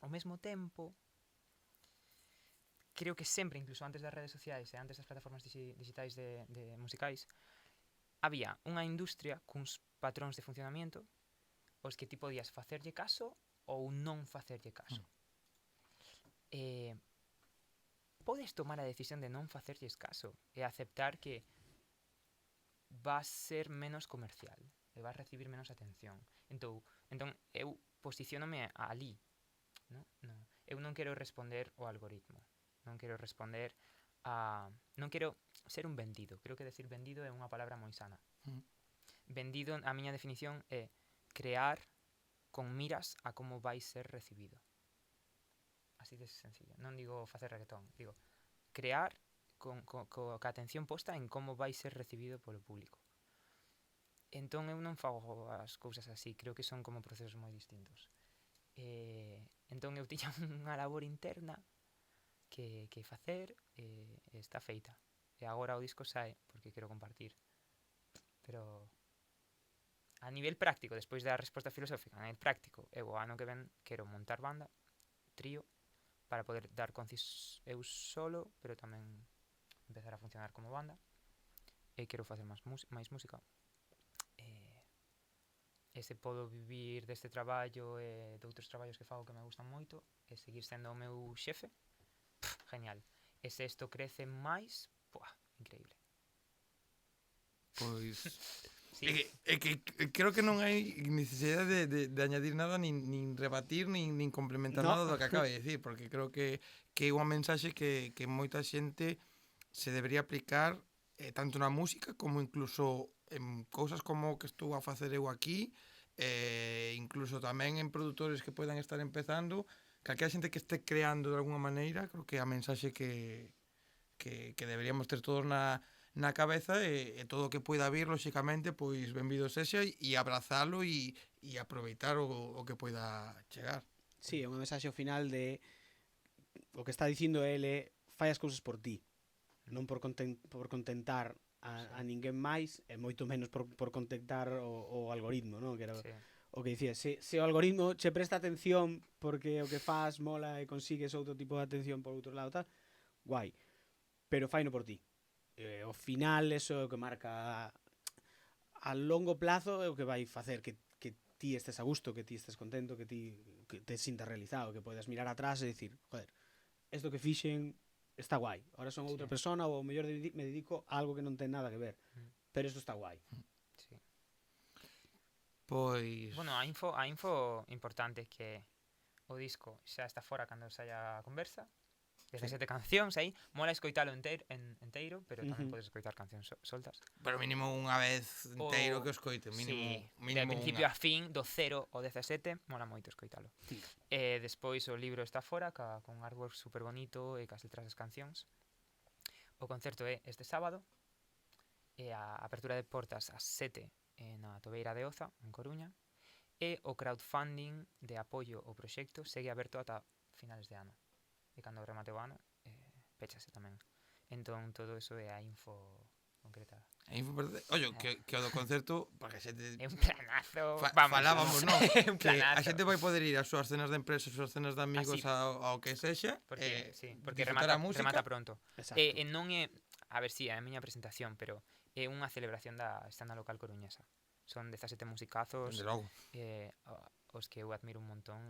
Ao mesmo tempo, creo que sempre, incluso antes das redes sociais e antes das plataformas digitais de musicais, había unha industria cuns patróns de funcionamento os que ti podías facerlle caso ou non facerlle caso. podes tomar a decisión de non facerlles caso e aceptar que vas ser menos comercial e vas recibir menos atención. Entón eu posicionome ali, no? Eu non quero responder ao algoritmo, non quero responder a... Non quero ser un vendido. Creo que decir vendido é unha palabra moi sana. Vendido, a miña definición é crear con miras a como vai ser recibido. Así de sencillo. Non digo facer reggaetón, digo crear ca atención posta en como vai ser recibido polo público. Entón eu non fago as cousas así, creo que son como procesos moi distintos. Entón eu tiña unha labor interna que facer e está feita. E agora o disco sae porque quero compartir. Pero a nivel práctico, despois da resposta filosófica, a nivel práctico, eu o ano que ven quero montar banda, trío, para poder dar concis eu solo, pero tamén empezar a funcionar como banda. E quero facer máis música. E se podo vivir deste traballo e de outros traballos que fago que me gustan moito e seguir sendo o meu xefe, genial. E se isto crece máis, increíble. Pois... Sí. É que creo que non hai necesidade de añadir nada, nin rebatir, nin complementar nada do que acaba de decir, porque creo que é unha mensaxe que moita xente se debería aplicar tanto na música como incluso en cousas como que estou a facer eu aquí, incluso tamén en produtores que poidan estar empezando, calquera xente que este creando de alguna maneira, creo que é a mensaxe que deberíamos ter todos na cabeza e todo o que poida vir, lóxicamente, pois benvido sexa e abrazalo e aproveitar o que poida chegar. Sí, é unha mensaxe ao final de o que está dicindo ele, fai as cousas por ti, non por contentar a ninguén máis e moito menos por contentar o algoritmo, non? Que era o que dicía, se o algoritmo che presta atención porque o que faz mola e consigues outro tipo de atención por outro lado tal, guai, pero faino por ti. Ao final eso é o que marca a longo plazo, é o que vai facer que ti estés a gusto, que ti estés contento, que ti te sintas realizado, que podes mirar atrás e dicir, joder, isto que fixen está guai, ahora son outra persona ou mellor me dedico a algo que non ten nada que ver, pero isto está guai. Sí. Pois... Bueno, a info importante que o disco xa está fora cando saia a conversa, 17 cancións aí, mola escoitalo enteiro, pero tamén podes escoitar cancións soltas. Pero mínimo unha vez inteiro que o escoite, mínimo de principio a fin, do 0 ao 17, mola moito escoitalo. Despois o libro está fora, con artwork super bonito e cas letras das cancións. O concerto é este sábado, e a apertura de portas ás 7 na Tobeira de Oza, en Coruña, e o crowdfunding de apoio ao proxecto segue aberto ata finales de ano. E cando remate o ano, péchase tamén. Entón, todo eso é a info concreta. A info Ollo, que o do concerto, porque a xente... É un planazo. Falábamos, non? É un Que planazo. a xente vai poder ir ás súas cenas de empresa, ás súas cenas de amigos, ao que sexa, Porque disfrutar a música. remata pronto. Exacto. E non é... A ver, é a miña presentación, pero é unha celebración da escena local coruñesa. Son 17 musicazos, Dende logo. os que eu admiro un montón,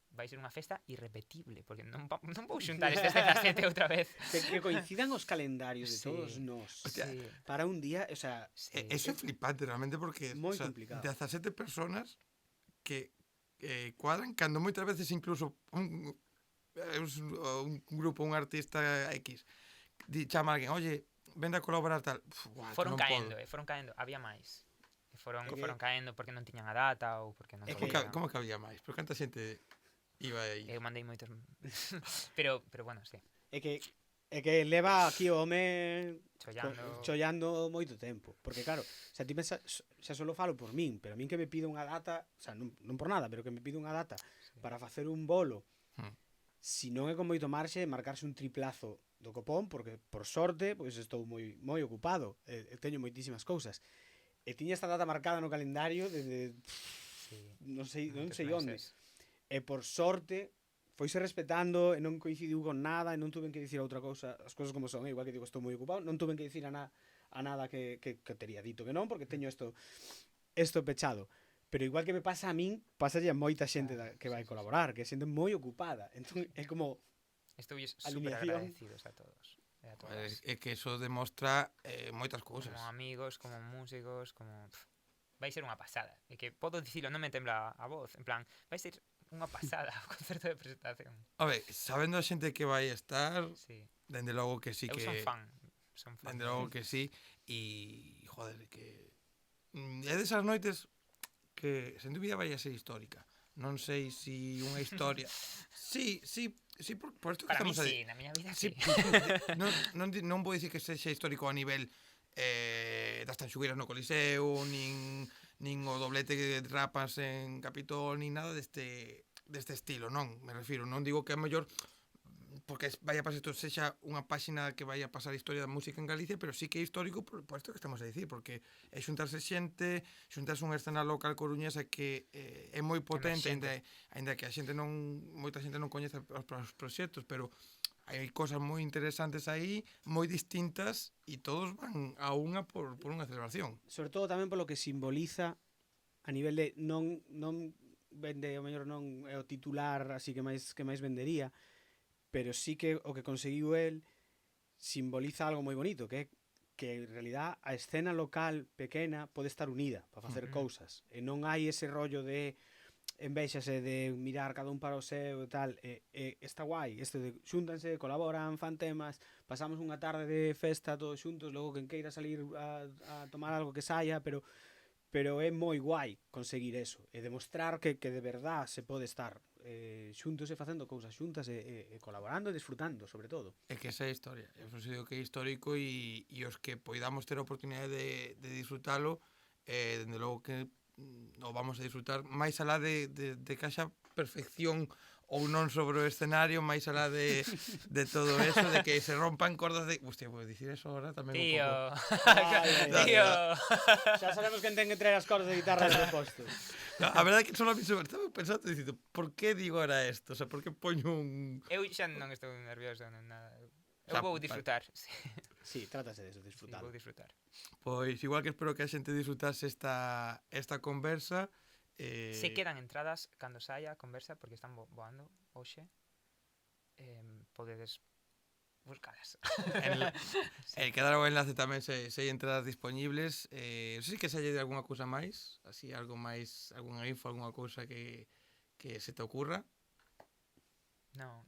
vai ser unha festa irrepetible, porque non vou xuntar estes 17 outra vez. Que coincidan os calendarios de todos nós. Hostia, para un día, o sea, Eso é flipante realmente porque moi complicado. 17 personas que cuadran cando moitas veces incluso un grupo, un artista X chama a alguén, oye, vende a colaborar tal. Foron caendo, había máis. Foron caendo porque non tiñan a data ou porque non podían. Como que había máis? Pero canta xente iba aí? Eu mandei moitos pero bueno, sí. É que leva aquí o home chollando moito tempo, porque claro, xa ti pensa, xa solo falo por min, pero a min que me pide unha data, o sea, non por nada, pero que me pide unha data para facer un bolo, si non é con moito marxe marcarse un triplazo do copón, porque por sorte pois estou moi ocupado, teño moitísimas cousas, e tiña esta data marcada no calendario desde non sei onde, e por sorte foise respetando e non coincidiu con nada e non tuven que dicir outra cousa, as cousas como son, igual que digo estou moi ocupado, non tuven que dicir a nada que tería dito que non, porque teño isto pechado. Pero igual que me pasa a min, pasa a moita xente que vai colaborar, que é xente moi ocupada. Entón é como Estoulles super Alineación. agradecidos a todos. E a todas. É que eso demostra moitas cousas. Como amigos, como músicos, como... Vai ser unha pasada. É que podo dicilo, non me tembla a voz. En plan, vai ser unha pasada o concerto de presentación. A ver, sabendo a xente que vai estar, Sí. dende logo que sí Eu que... son fan. Son fan. Dende logo que sí. E, joder, que... É desas noites que, sen dúbida, vai a ser histórica. Non sei se unha historia... Sí, por isto que Para mí estamos sí, na miña vida Sí, sí. non vou dicir que sexa histórico a nivel das tanxugueiras no Coliseo, nin o doblete de Rapas en Capitol, nin nada deste estilo, non, me refiro, non digo que é mellor porque vai a pasar isto sexa unha páxina que vai a pasar a historia da música en Galicia, pero sí que é histórico por isto que estamos a dicir, porque é xuntarse xente, xuntarse unha escena local coruñesa que é moi potente, ainda que a xente moita xente non coñece os proxectos, pero hai cosas moi interesantes aí, moi distintas, e todos van a unha por unha celebración. Sobre todo tamén polo que simboliza a nivel de non vende, o mellor non é o titular así que máis vendería, pero sí que o que conseguiu el simboliza algo moi bonito, que en realidad a escena local pequena pode estar unida para facer cousas, e non hai ese rollo de envexase de mirar cada un para o seu e tal, está guai, este de xúntanse, colaboran, fan temas, pasamos unha tarde de festa todos xuntos, logo quen queira salir a tomar algo que saia, pero é moi guai conseguir eso, e demostrar que de verdad se pode estar xuntos e facendo cousas xuntas e colaborando e disfrutando, sobre todo. É que esa é a historia, eu digo que é histórico e os que poidamos ter a oportunidade de disfrutalo, dende logo que o vamos a disfrutar máis alá de que haxa perfección ou non sobre o escenario, máis alá de todo eso, de que se rompan cordas de... Hostia, vou dicir eso ahora tamén Tío. un pouco... Tío. Xa sabemos quen ten que traer as cordas de guitarra de reposto. No, a verdade é que só a mí estaba pensando dicindo, por que digo ahora isto? O sea, por que poño un... Eu xa non estou nervioso, non nada. Xa, Eu vou vale. disfrutar. Sí, Sí, trátase de eso, sí, disfrutar. vou disfrutar. Pois igual que espero que a xente disfrutase esta conversa. Se quedan entradas cando saia a conversa, porque están voando hoxe, podedes buscalas. Quedará o enlace tamén se hai entradas disponibles. Non sei que se hai de alguna cousa máis, así algo máis, algunha info, alguna cousa que se te ocurra. Non.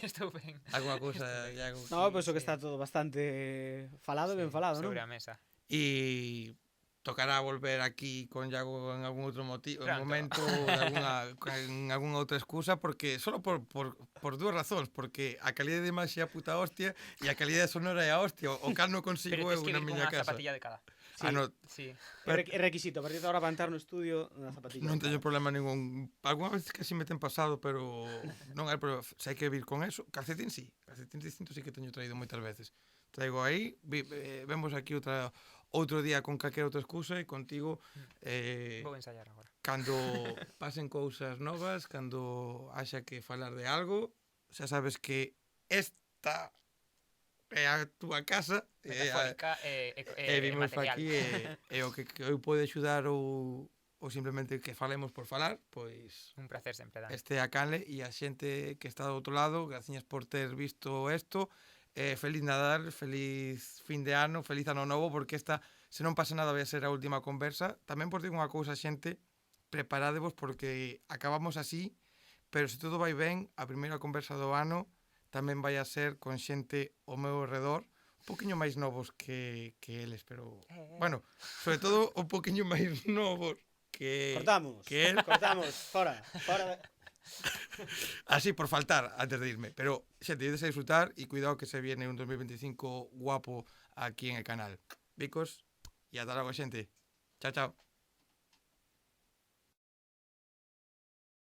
Estou ben. Alguna cousa Estou ben. de algo No, penso que sí. está todo bastante falado, ben falado, non? Sobre a mesa. E tocará volver aquí con Iago en algún outro momento, en algunha outra excusa, porque solo por dúas razóns, porque a calidade de imaxe é a puta hostia e a calidade sonora é a hostia, o cal non consigo Pero eu tens que na vir miña cunha casa. zapatilla de cada. Sí. No, Sí. É requisito, a partir de ahora para entrar no estudio, unha zapatilla. non teño problema ningún. Algúna vez que así me ten pasado, pero non hai problema. Se hai que vir con eso, calcetín sí. Calcetín distinto sí que teño traído moitas veces. Traigo aí, vemos aquí outro día con calquera outra excusa e contigo Vou ensayar agora. cando pasen cousas novas, cando haxa que falar de algo, xa sabes que esta é a túa casa Metafórica e vimos material. aquí e o que eu pode axudar ou simplemente que falemos por falar, pois Un placer sempre, Dan. este é a canle e a xente que está do outro lado, graciñas por ter visto isto. Feliz Nadal, feliz fin de ano, feliz ano novo, porque esta, se non pasa nada, vai a ser a última conversa. Tamén por digo unha cousa, xente, preparádevos porque acabamos así, pero se todo vai ben, a primeira conversa do ano tamén vai a ser con xente ao meu redor, un poquinho máis novos que eles, pero, bueno, sobre todo un poquinho máis novos que... Cortamos, que el. cortamos, fora. Así por faltar antes de irme, pero xente, ides a disfrutar e cuidado que se viene un 2025 guapo aquí en el canal. Bicos, e ata logo, xente. Chao, chao.